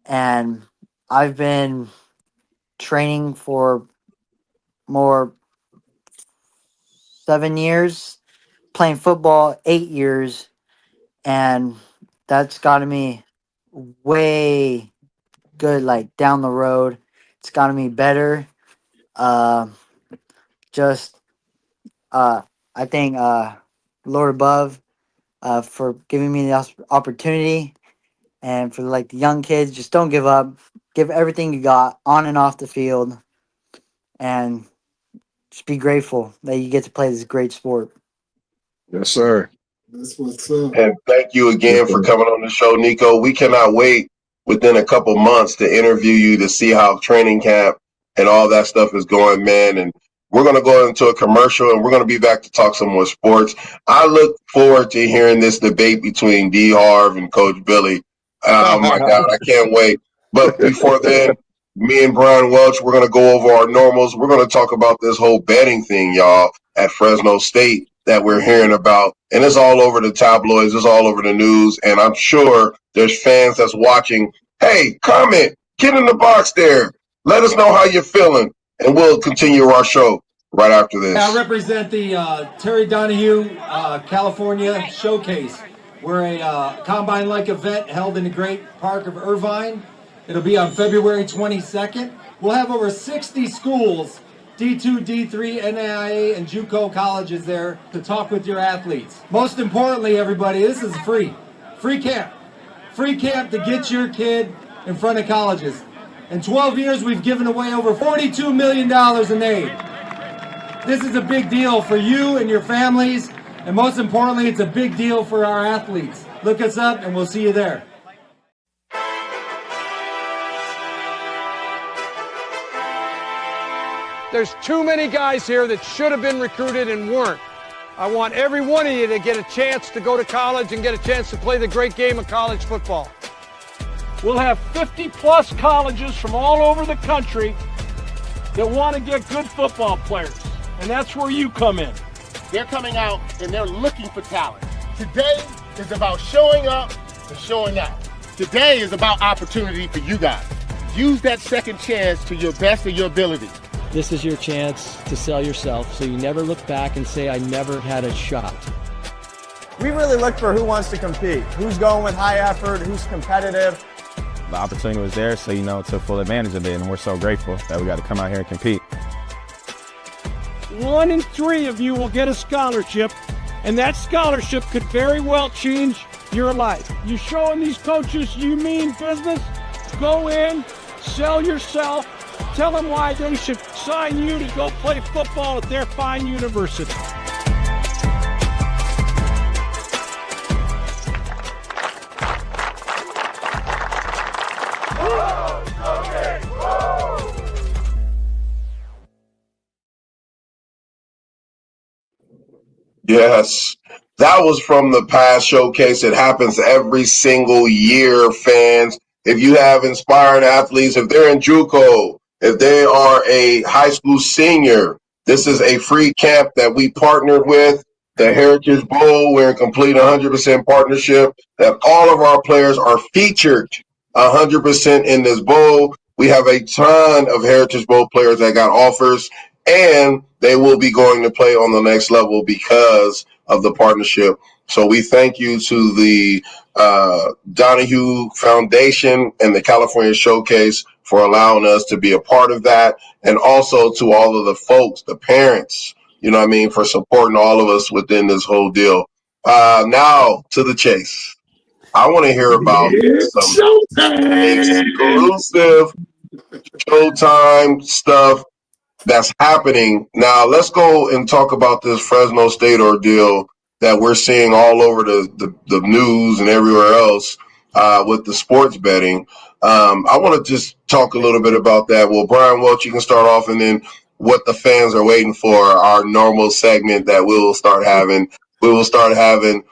and I've been training for more 7 years, playing football 8 years, and that's gotten me way good, like down the road. It's gotten me better. Just I thank Lord above for giving me the opportunity, and for like the young kids, just don't give up. Give everything you got on and off the field, and just be grateful that you get to play this great sport. Yes, sir. That's what's up. And thank you again for coming on the show, Nico. We cannot wait within a couple months to interview you to see how training camp and all that stuff is going, man. And we're going to go into a commercial and we're going to be back to talk some more sports. I look forward to hearing this debate between D. Harv and Coach Billy. Oh, my God, I can't wait. But before then, me and Bryan Welch, we're going to go over our normals. We're going to talk about this whole betting thing, y'all, at Fresno State that we're hearing about. And it's all over the tabloids. It's all over the news. And I'm sure there's fans that's watching. Hey, comment. Get in the box there. Let us know how you're feeling. And we'll continue our show right after this. I represent the Terry Donahue California Showcase. We're a combine-like event held in the great park of Irvine. It'll be on February 22nd. We'll have over 60 schools, D2, D3, NAIA, and JUCO colleges there to talk with your athletes. Most importantly, everybody, this is free. Free camp. Free camp to get your kid in front of colleges. In 12 years, we've given away over $42 million in aid. This is a big deal for you and your families, and most importantly, it's a big deal for our athletes. Look us up, and we'll see you there. There's too many guys here that should have been recruited and weren't. I want every one of you to get a chance to go to college and get a chance to play the great game of college football. We'll have 50-plus colleges from all over the country that want to get good football players, and that's where you come in. They're coming out and they're looking for talent. Today is about showing up and showing out. Today is about opportunity for you guys. Use that second chance to your best of your ability. This is your chance to sell yourself so you never look back and say, I never had a shot. We really look for who wants to compete, who's going with high effort, who's competitive. The opportunity was there, so, took full advantage of it, and we're so grateful that we got to come out here and compete. 1 in 3 of you will get a scholarship, and that scholarship could very well change your life. You showing these coaches you mean business, go in, sell yourself, tell them why they should sign you to go play football at their fine university. Yes, that was from the past showcase. It happens every single year, fans. If you have inspiring athletes, if they're in JUCO, if they are a high school senior, this is a free camp that we partnered with. The Heritage Bowl, we're in complete 100% partnership, that all of our players are featured 100% in this bowl. We have a ton of Heritage Bowl players that got offers, and they will be going to play on the next level because of the partnership. So we thank you to the Donahue Foundation and the California Showcase for allowing us to be a part of that, and also to all of the folks, the parents, for supporting all of us within this whole deal. Now to the chase. I want to hear about some exclusive Showtime stuff that's happening. Now let's go and talk about this Fresno State ordeal that we're seeing all over the news and everywhere else with the sports betting. I want to just talk a little bit about that. Well, Bryan Welch, you can start off, and then what the fans are waiting for, our normal segment that we will start having. We will start having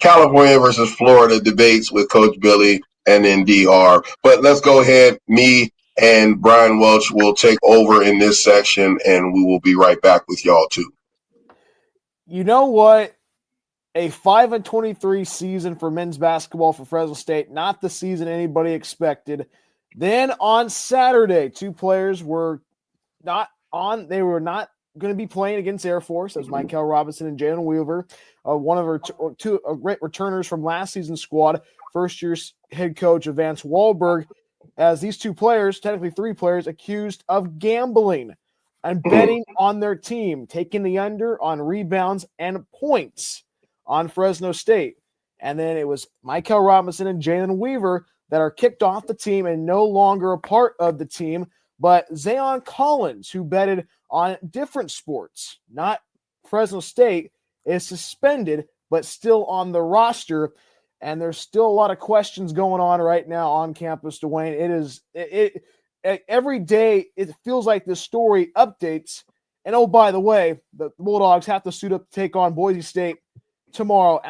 California versus Florida debates with Coach Billy and then DR. But let's go ahead. Me and Bryan Welch will take over in this section, and we will be right back with y'all too. You know what? A 5-23 season for men's basketball for Fresno State, not the season anybody expected. Then on Saturday, 2 players were not going to be playing against Air Force. That's Michael Robinson and Jalen Weaver, one of our two returners from last season's squad, first-year head coach of Vance Wahlberg, as these two players, technically three players, accused of gambling and betting on their team, taking the under on rebounds and points on Fresno State. And then it was Michael Robinson and Jalen Weaver that are kicked off the team and no longer a part of the team. But Zayon Collins, who betted on different sports, not Fresno State, is suspended but still on the roster. And there's still a lot of questions going on right now on campus, Dwayne. Every day it feels like this story updates. And oh, by the way, the Bulldogs have to suit up to take on Boise State tomorrow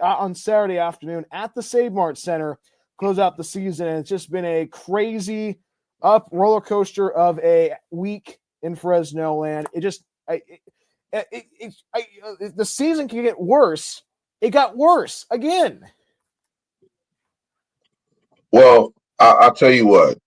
on Saturday afternoon at the Save Mart Center, close out the season. And it's just been a crazy roller coaster of a week in Fresno land. The season can get worse. It got worse again. Well, I'll tell you what,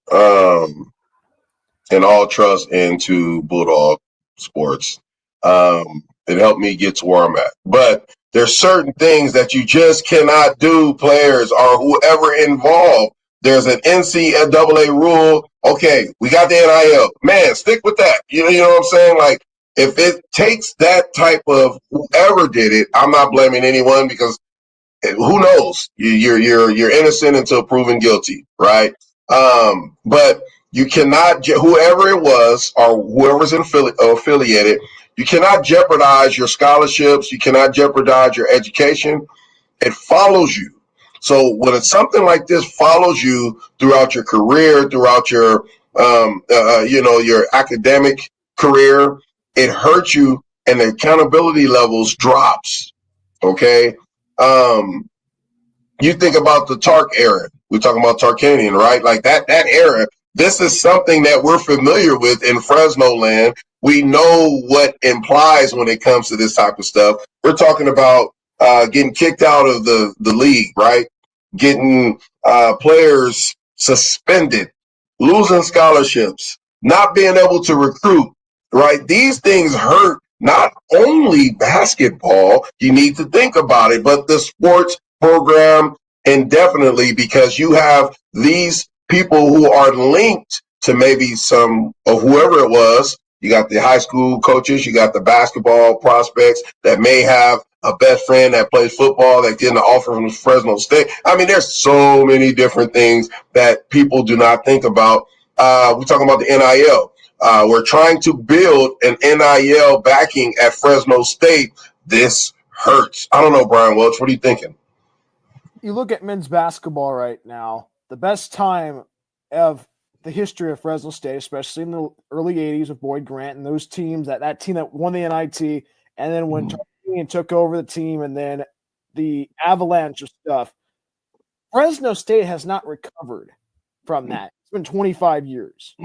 and all trust into Bulldog sports. It helped me get to where I'm at. But there's certain things that you just cannot do, players or whoever involved. There's an NCAA rule. Okay, we got the NIL. Man, stick with that. You know what I'm saying? Like, if it takes that type of whoever did it, I'm not blaming anyone because who knows? You're innocent until proven guilty, right? But you cannot, whoever it was or whoever's affiliated, you cannot jeopardize your scholarships. You cannot jeopardize your education. It follows you. So when it's something like this follows you throughout your career, throughout your, your academic career, it hurts you and the accountability levels drops. Okay. You think about the Tark era. We're talking about Tarkanian, right? Like that era. This is something that we're familiar with in Fresno land. We know what implies when it comes to this type of stuff. We're talking about getting kicked out of the league, right? Getting players suspended, losing scholarships, not being able to recruit, right? These things hurt not only basketball, you need to think about it, but the sports program indefinitely, because you have these people who are linked to maybe some of whoever it was. You got the high school coaches, you got the basketball prospects that may have a best friend that plays football that getting an offer from Fresno State. I mean, there's so many different things that people do not think about. We're talking about the NIL. We're trying to build an NIL backing at Fresno State. This hurts. I don't know, Bryan Welch. What are you thinking? You look at men's basketball right now, the best time of the history of Fresno State, especially in the early 80s with Boyd Grant and those teams, that team that won the NIT, and then when Tarkanian took over the team and then the avalanche of stuff, Fresno State has not recovered from that. It's been 25 years.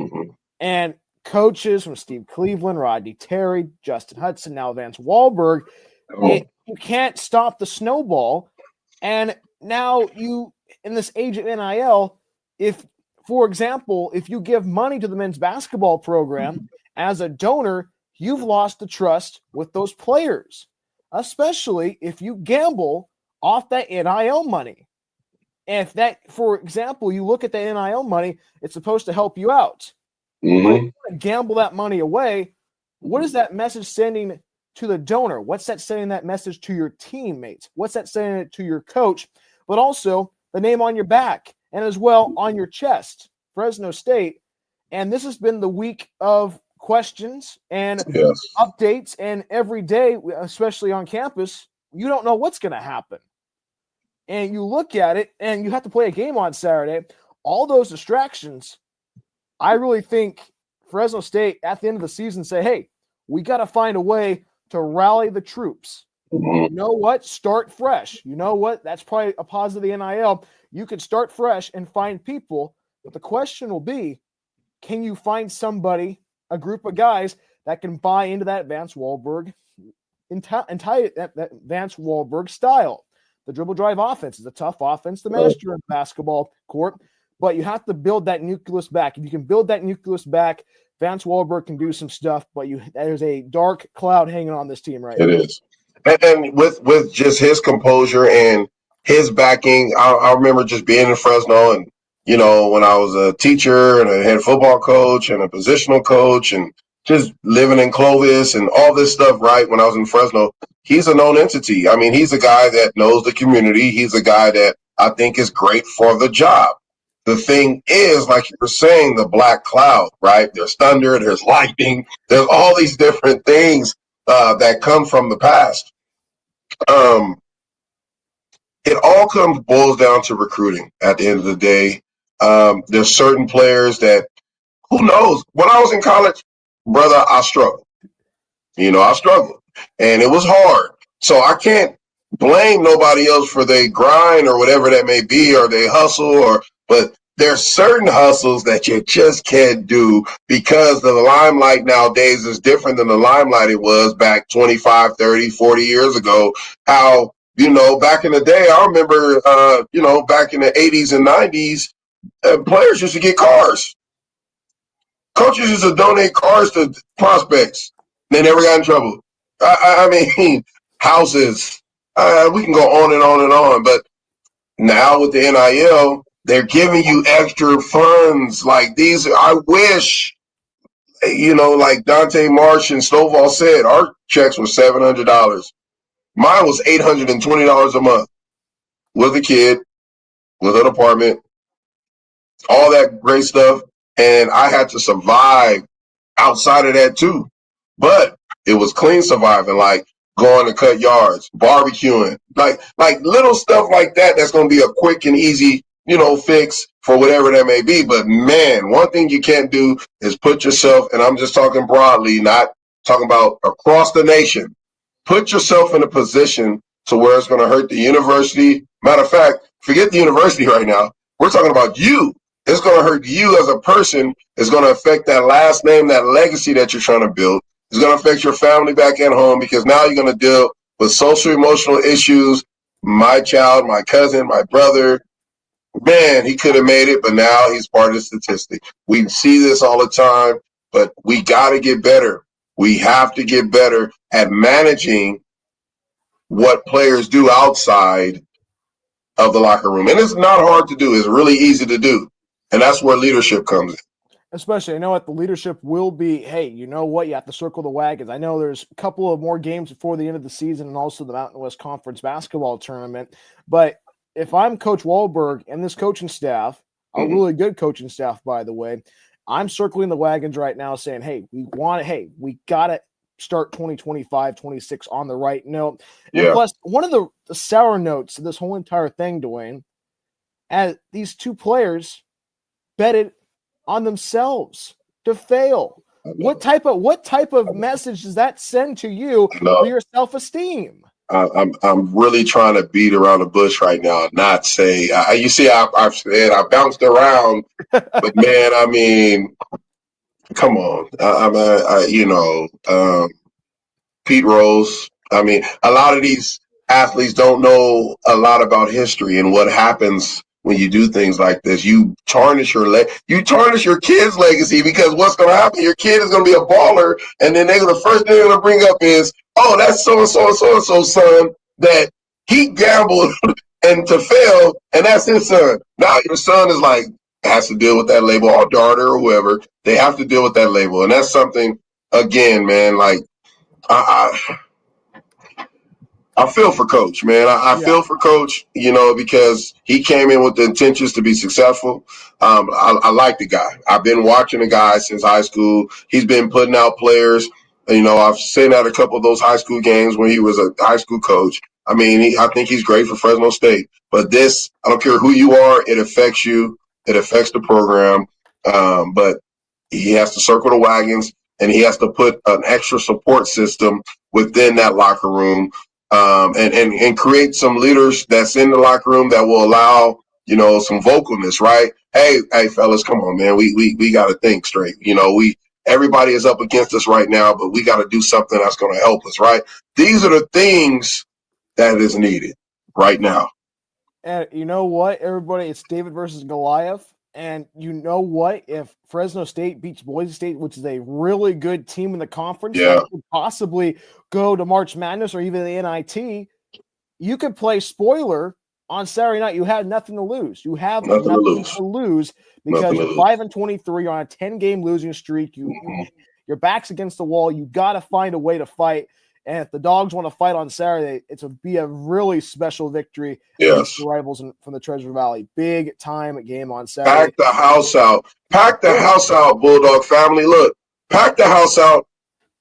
And coaches from Steve Cleveland, Rodney Terry, Justin Hudson, now Vance Wahlberg, you can't stop the snowball. And now you, in this age of NIL, if, for example, if you give money to the men's basketball program as a donor, you've lost the trust with those players, especially if you gamble off that NIL money. And if that, for example, you look at the NIL money, it's supposed to help you out. But if you want to gamble that money away, what is that message sending to the donor? What's that sending that message to your teammates? What's that sending it to your coach? But also the name on your back and as well on your chest, Fresno State. And this has been the week of questions and updates. And every day, especially on campus, you don't know what's going to happen. And you look at it and you have to play a game on Saturday. All those distractions, I really think Fresno State at the end of the season say, hey, we got to find a way to rally the troops. You know what? Start fresh. You know what? That's probably a positive of the NIL. You could start fresh and find people. But the question will be, can you find somebody, a group of guys that can buy into that Vance Wahlberg, that Vance Wahlberg style? The dribble drive offense is a tough offense to master in basketball court, but you have to build that nucleus back. If you can build that nucleus back, Vance Wahlberg can do some stuff, but there's a dark cloud hanging on this team right now. It is. And with just his composure and his backing, I remember just being in Fresno, and when I was a teacher and a head football coach and a positional coach and just living in Clovis and all this stuff, right? When I was in Fresno, he's a known entity. I mean, he's a guy that knows the community. He's a guy that I think is great for the job. The thing is, like you were saying, the black cloud, right? There's thunder, there's lightning, there's all these different things that come from the past. It all boils down to recruiting at the end of the day. There's certain players that, who knows? When I was in college, brother, I struggled. I struggled, and it was hard. So I can't blame nobody else for their grind or whatever that may be, or they hustle, but there's certain hustles that you just can't do because the limelight nowadays is different than the limelight it was back 25, 30, 40 years ago. How, back in the day, I remember, back in the 80s and 90s, players used to get cars. Coaches used to donate cars to prospects. They never got in trouble. I mean, houses. We can go on and on and on. But now with the NIL, they're giving you extra funds like these. I wish, like Dante Marsh and Stovall said, our checks were $700. Mine was $820 a month with a kid, with an apartment, all that great stuff. And I had to survive outside of that too. But it was clean surviving, like going to cut yards, barbecuing, like little stuff like that. That's going to be a quick and easy, fix for whatever that may be. But man, one thing you can't do is put yourself, and I'm just talking broadly, not talking about across the nation, put yourself in a position to where it's going to hurt the university. Matter of fact, forget the university right now. We're talking about you. It's going to hurt you as a person. It's going to affect that last name, that legacy that you're trying to build. It's going to affect your family back at home because now you're going to deal with social emotional issues. My child, my cousin, my brother, man, he could have made it, but now he's part of the statistic. We see this all the time, but we got to get better. We have to get better at managing what players do outside of the locker room. And it's not hard to do. It's really easy to do. And that's where leadership comes in. Especially, what the leadership will be, hey, you know what? You have to circle the wagons. I know there's a couple of more games before the end of the season and also the Mountain West Conference basketball tournament. But if I'm Coach Wahlberg and this coaching staff, a really good coaching staff, by the way, I'm circling the wagons right now saying, hey, we got to start 2025, 26 on the right note. Yeah. And plus, one of the sour notes of this whole entire thing, Dwayne, as these two players betted on themselves to fail. What type of message does that send to you for your self-esteem? I'm really trying to beat around the bush right now, not say. You see, I've said I bounced around, but man, I mean, come on. Pete Rose. I mean, a lot of these athletes don't know a lot about history and what happens when you do things like this. You tarnish your kid's legacy, because what's going to happen? Your kid is going to be a baller, and then the first thing they're going to bring up is, oh, that's so and so and so and so son that he gambled and to fail, and that's his son. Now your son is has to deal with that label, or daughter or whoever. They have to deal with that label, and that's something. Again, man, I feel for Coach, man. I feel for Coach, because he came in with the intentions to be successful. I like the guy. I've been watching the guy since high school. He's been putting out players. I've seen at a couple of those high school games when he was a high school coach. I mean, I think he's great for Fresno State. But this, I don't care who you are, it affects you. It affects the program. But he has to circle the wagons, and he has to put an extra support system within that locker room. And create some leaders that's in the locker room that will allow, some vocalness, right? Hey, fellas, come on, man. We got to think straight. Everybody is up against us right now, but we got to do something that's going to help us, right? These are the things that is needed right now. And you know what, everybody? It's David versus Goliath. And you know what? If Fresno State beats Boise State, which is a really good team in the conference, that could possibly go to March Madness or even the NIT, you could play spoiler on Saturday night. You have nothing to lose. You have nothing to lose because you're 5-23 on a 10-game losing streak. Your back's against the wall. You got to find a way to fight. And if the Dogs want to fight on Saturday, it will be a really special victory against the rivals from the Treasure Valley. Big time game on Saturday. Pack the house out. Pack the house out, Bulldog family. Look, pack the house out.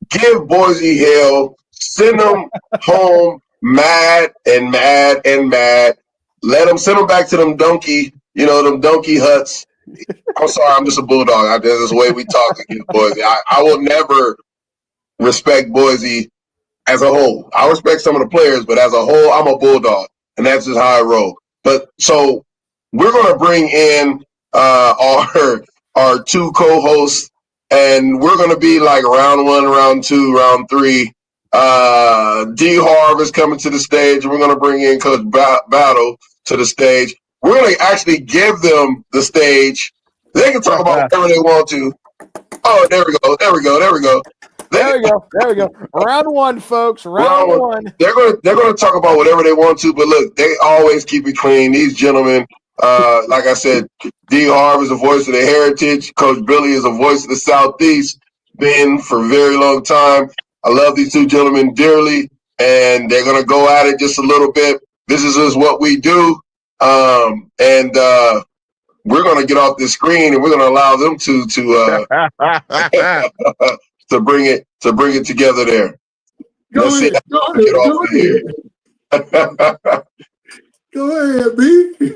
Give Boise hell. Send them home mad and mad and mad. Send them back to them donkey huts. I'm sorry, I'm just a Bulldog. There's a way we talk against Boise. I will never respect Boise as a whole. I respect some of the players, but as a whole, I'm a Bulldog, and that's just how I roll. But so we're going to bring in our two co-hosts, and we're going to be like round 1, round 2, round 3. D. Harv is coming to the stage, and we're going to bring in Coach Battle to the stage. We're going to actually give them the stage. They can talk about whatever they want to. Oh, there we go. There we go. There we go. Round 1, folks. Round 1. They're going to talk about whatever they want to, but look, they always keep it clean. These gentlemen, like I said, D. Harv is a voice of the heritage. Coach Billy is a voice of the Southeast. Been for a very long time. I love these two gentlemen dearly, and they're going to go at it just a little bit. This is just what we do, and we're going to get off this screen, and we're going to allow them to to bring it together there. Go ahead, B.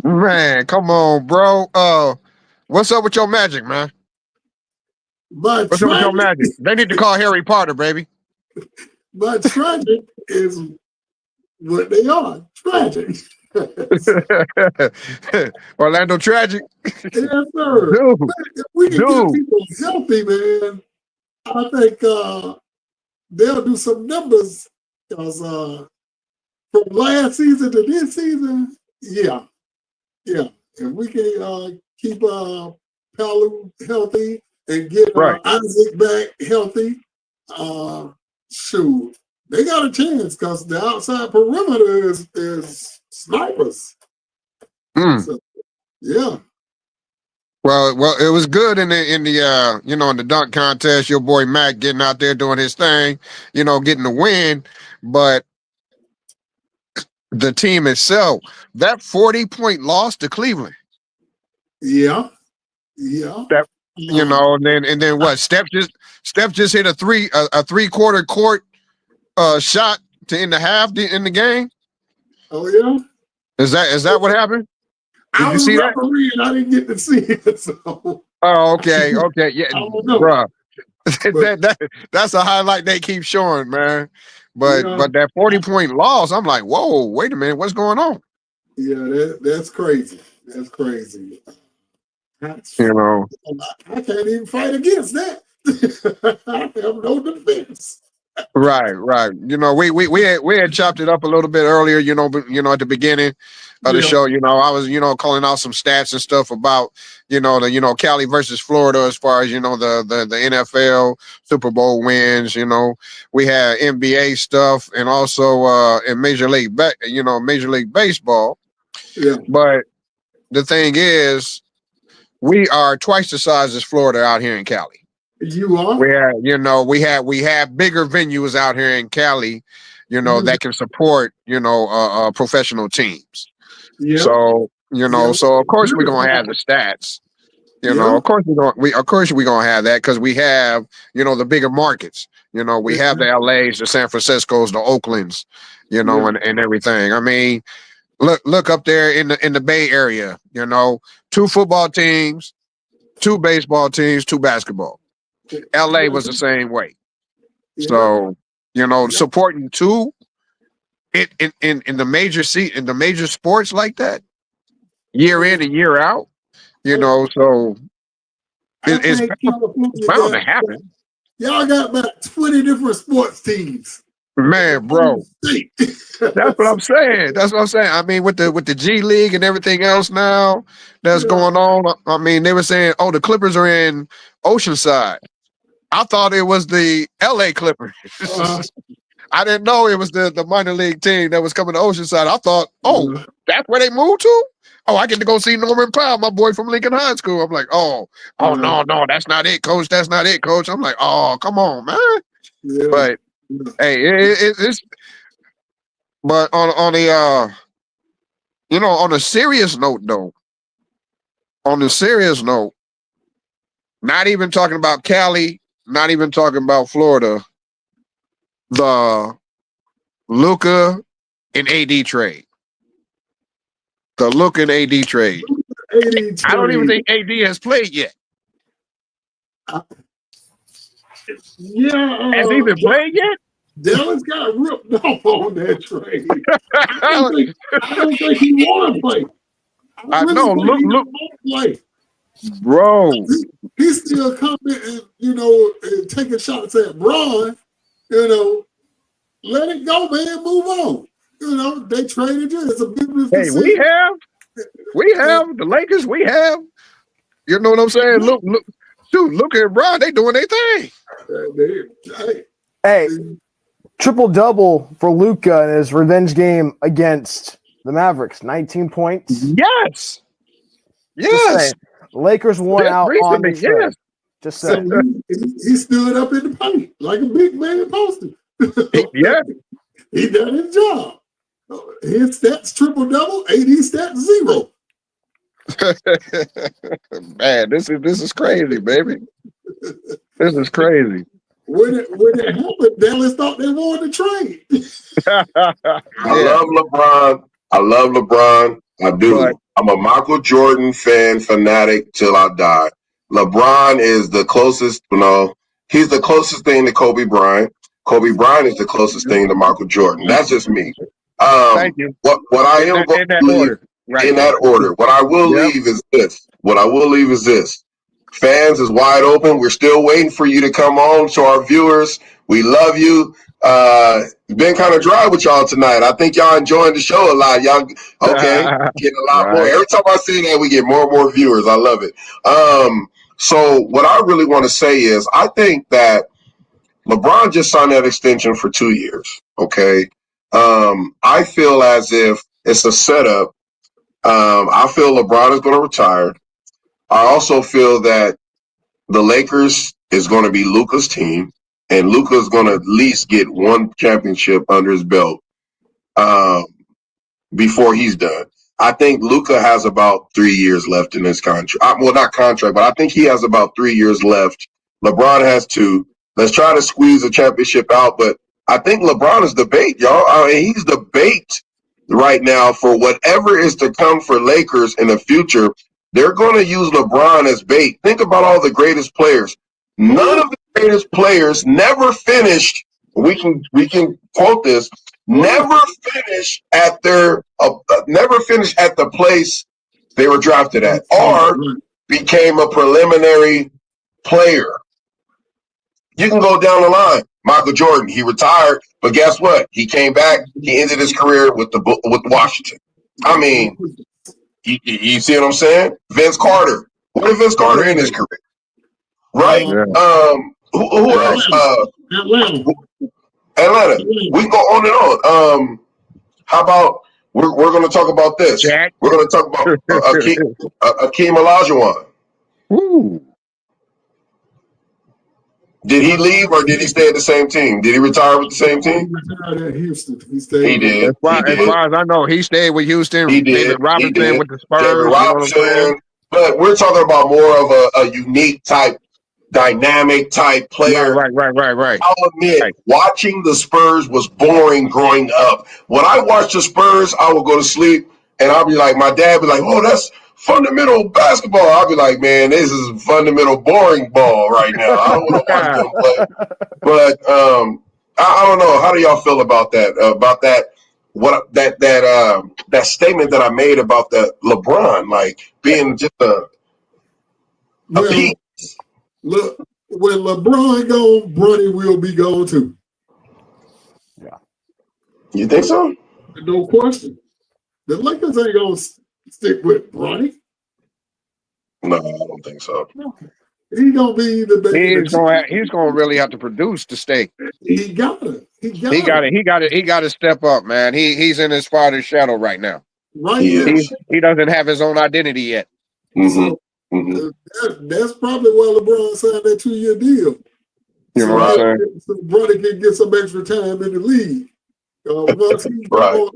Man, come on, bro. What's up with your magic, man? What's up with your magic? They need to call Harry Potter, baby. But tragic is what they are. Tragic. Orlando Tragic. Yes, sir. Dude. If we can get people healthy, man, I think they'll do some numbers. Because from last season to this season, yeah. If we can keep Palu healthy and get Isaac back healthy, shoot, they got a chance because the outside perimeter is snipers. So, yeah. Well, it was good in the dunk contest. Your boy Mac getting out there doing his thing, getting the win. But the team itself, that 40-point loss to Cleveland. Yeah. That, and then what? Steph just hit a 3/4 court shot to end the half in the game. Oh yeah. Is that what happened? Did you see that? I didn't get to see it. So. Oh, okay, yeah, bro. That's a highlight they keep showing, man. But that 40-point loss, I'm like, whoa, wait a minute, what's going on? Yeah, that's crazy. That's crazy. I can't even fight against that. I have no defense. Right. We had chopped it up a little bit earlier, at the beginning of the show. I was, calling out some stats and stuff about, Cali versus Florida as far as, the NFL Super Bowl wins. We had NBA stuff and also in Major League Baseball. Yeah. But the thing is, we are twice the size as Florida out here in Cali. You are? We have bigger venues out here in Cali, that can support, professional teams. Yeah. So, so of course we're gonna have the stats. Of course we're gonna have that because we have, the bigger markets. We have the LAs, the San Franciscos, the Oaklands, and everything. I mean, look up there in the Bay Area, 2 football teams, 2 baseball teams, 2 basketball. LA was the same way. So, supporting 2 in the major sports like that, year in and year out, so it's bound to happen. Y'all got about 20 different sports teams. Man, bro. That's what I'm saying. That's what I'm saying. I mean, with the G League and everything else now that's going on, I mean, they were saying, oh, the Clippers are in Oceanside. I thought it was the LA Clippers. I didn't know it was the minor league team that was coming to Oceanside. I thought, oh, that's where they moved to? Oh, I get to go see Norman Powell, my boy from Lincoln High School. I'm like, no, that's not it, coach. That's not it, coach. I'm like, oh, come on, man. Yeah. But hey, it's but on the on a serious note though, not even talking about Cali, not even talking about Florida, the Luka and AD trade. The Luka and AD trade. I don't even think AD has played yet. Has he even played yet? Dallas got ripped off on that trade. I don't think he want to play. I know. Look, play. Bro. He's still coming and and taking shots at Bron. Let it go, man. Move on. They traded you. It's a business decision. We have the Lakers. We have. You know what I'm saying? Look, dude. Look at Bron. They doing their thing. Hey, triple-double for Luka in his revenge game against the Mavericks. 19 points. Yes. Lakers won out on the trade. Yes. Just saying. So he stood up in the paint like a big man posted. Yeah. He done his job. His stats triple-double, AD stats 0. Man, this is crazy, baby. This is crazy. When it happened, Dallas thought they wanted to trade. I love LeBron. I do. Right. I'm a Michael Jordan fanatic till I die. LeBron is the closest, he's the closest thing to Kobe Bryant. Kobe Bryant is the closest thing to Michael Jordan. That's just me. Thank you. What I am going to leave in that order. What I will leave is this. Fans is wide open. We're still waiting for you to come on. To our viewers, we love you. It's been kind of dry with y'all tonight. I think y'all enjoying the show a lot. Y'all getting a lot more. Every time I say that, we get more and more viewers. I love it. So what I really want to say is I think that LeBron just signed that extension for 2 years. Okay. I feel as if it's a setup. I feel LeBron is going to retire. I also feel that the Lakers is going to be Luka's team, and Luka is going to at least get one championship under his belt before he's done. I think Luka has about 3 years left in his contract. Well, not contract, but I think he has about 3 years left. LeBron has 2. Let's try to squeeze a championship out, but I think LeBron is the bait, y'all. I mean, he's the bait right now for whatever is to come for Lakers in the future. They're going to use LeBron as bait. Think about all the greatest players. None of the greatest players never finished. We can quote this. Never finished at the place they were drafted at, or became a preliminary player. You can go down the line. Michael Jordan, he retired, but guess what? He came back. He ended his career with Washington. I mean, you see what I'm saying? Vince Carter. What did Vince Carter end his career? Right? Yeah. Who else? Atlanta. We can go on and on. How about we're going to talk about this? Jack. We're going to talk about Akeem Olajuwon. Ooh. Did he leave or did he stay at the same team? Did he retire with the same team? He retired at Houston. He stayed. He did. As far as I know, he stayed with Houston. He did. David Robinson with the Spurs. David Robinson. But we're talking about more of a unique type, dynamic type player. Right. I'll admit, watching the Spurs was boring growing up. When I watched the Spurs, I would go to sleep and I'll be like, my dad would be like, oh, that's fundamental basketball. I'll be like, man, this is fundamental boring ball right now. I don't want to watch them play. But I don't know. How do y'all feel about that? About that? What that statement that I made about the LeBron, like being just a piece. Look, when LeBron gone, Bronny will be gone too. You think so? No question. The Lakers ain't gonna stick with Bronny. No, I don't think so. He's gonna be the best. He's gonna really have to produce to stay. He got it. He got to step up, man. He's in his father's shadow right now. Right now. He doesn't have his own identity yet. So that's probably why LeBron signed that 2-year deal. You know what I'm saying? So Bronny can get some extra time in the league. Once he's gone,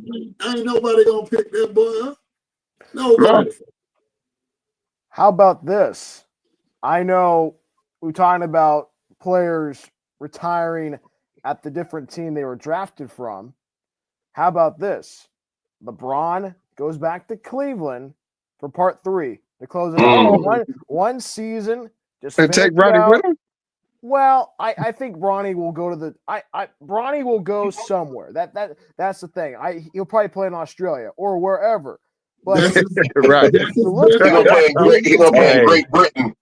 ain't nobody gonna pick that boy up. Nobody. How about this? I know we're talking about players retiring at the different team they were drafted from. How about this? LeBron goes back to Cleveland for part 3 to close it out. One season. Just and take Bronny with him? Well, I think Bronny will go to the Bronny will go somewhere. That's the thing. He'll probably play in Australia or wherever. But right. He's gonna play in Great Britain.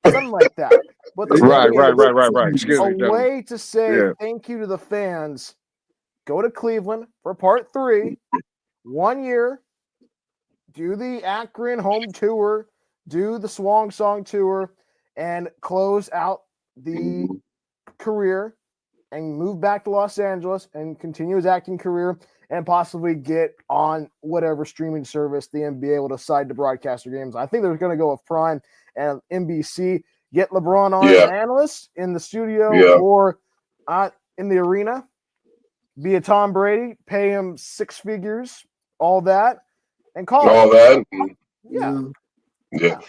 Something like that. But the right. Excuse me. A way to say thank you to the fans. Go to Cleveland for part 3, 1 year, do the Akron home tour, do the Swan Song tour, and close out the career and move back to Los Angeles and continue his acting career and possibly get on whatever streaming service the NBA will decide to broadcast their games. I think they're going to go with Prime and NBC. Get LeBron on as an analyst in the studio or in the arena. Be a Tom Brady, pay him 6 figures, all that, and call all it. That. Yeah.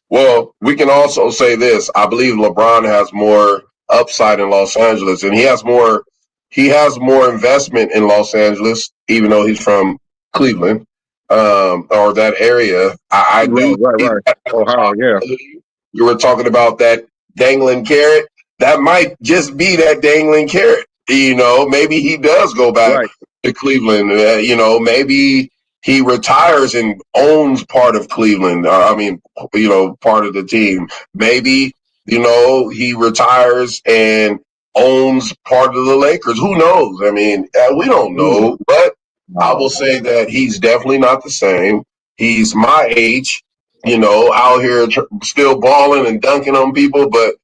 Well, we can also say this. I believe LeBron has more upside in Los Angeles, and he has more investment in Los Angeles, even though he's from Cleveland or that area. I do. Right. Ohio, yeah. You were talking about that dangling carrot. That might just be that dangling carrot. You know, maybe he does go back to Cleveland. Maybe he retires and owns part of Cleveland. Part of the team. Maybe, he retires and owns part of the Lakers. Who knows? I mean, we don't know. But I will say that he's definitely not the same. He's my age, out here still balling and dunking on people. But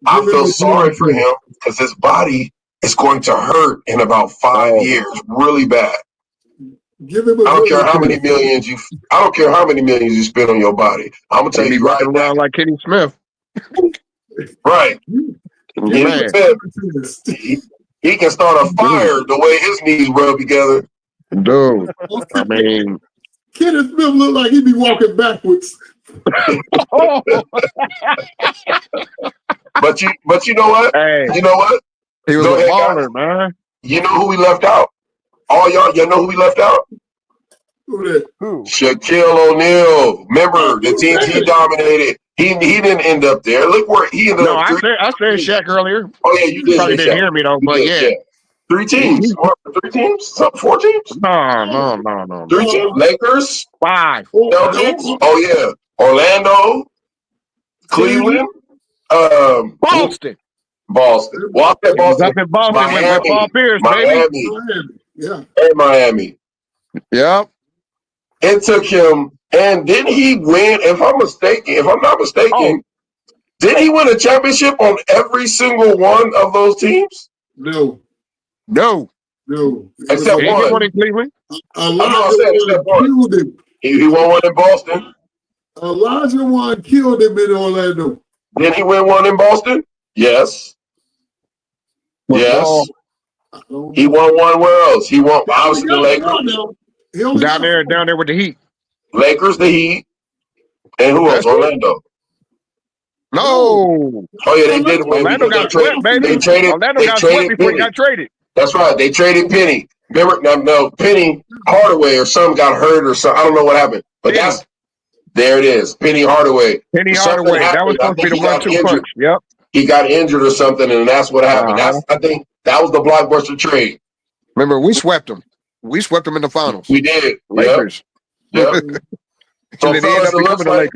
I feel sorry for him because his body is going to hurt in about 5 years, really bad. I don't care how many millions you spend on your body. I'm gonna tell you right now, around like Kenny Smith. Right. Kenny Smith, he can start a fire the way his knees rub together. Dude, I mean, Kenneth Smith look like he'd be walking backwards. But you know what? Hey, you know what? He was a baller, man. You know who we left out? All y'all know who we left out? Who? Shaquille O'Neal. Remember the teams he dominated. He didn't end up there. Look where he ended up. I said Shaq earlier. Oh yeah, you did. Probably didn't hear me though, but yeah. 3 teams. 3 teams? 4 teams? No. 3 teams. Lakers. 5. Celtics. Oh yeah. Orlando. Cleveland. Boston. Well, I said Boston. Miami. With Paul Pierce, baby. Yeah. And Miami. Yep. It took him, and didn't he win? If I'm not mistaken, didn't he win a championship on every single one of those teams? No. Except one in Cleveland. Except one. He won one in Boston. Elijah one killed him in Orlando. Did he win one in Boston? Yes. Yes. He won one where else? He won obviously the Lakers. Down there with the Heat. Lakers, the Heat. And who else? Orlando. No. Oh yeah, they did win. Orlando got swept, baby. Orlando got swept before he got traded. That's right. They traded Penny. Remember? No, Penny Hardaway or something got hurt or something. I don't know what happened. But there it is. Penny Hardaway. Hardaway. That was supposed to be the 1-2 punch. Yep. He got injured or something, and that's what happened. I think that was the blockbuster trade. Remember, we swept them. We swept them in the finals. We did. Lakers. Yep. So fellas, it looks like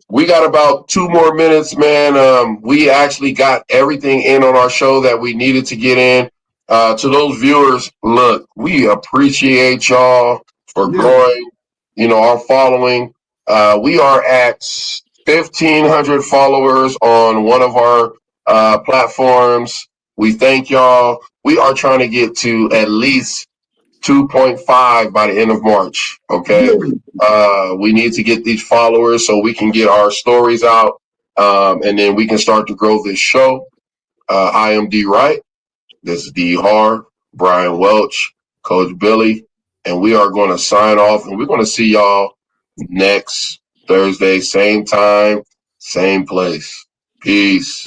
we got about 2 more minutes, man. We actually got everything in on our show that we needed to get in. To those viewers, look, we appreciate y'all for growing, our following. We are at 1,500 followers on one of our platforms. We thank y'all. We are trying to get to at least 2.5 by the end of March. Okay. We need to get these followers so we can get our stories out. And then we can start to grow this show. I am D Wright. This is D Harv, Bryan Welch, Coach Billy, and we are going to sign off, and we're going to see y'all next Thursday, same time, same place. Peace.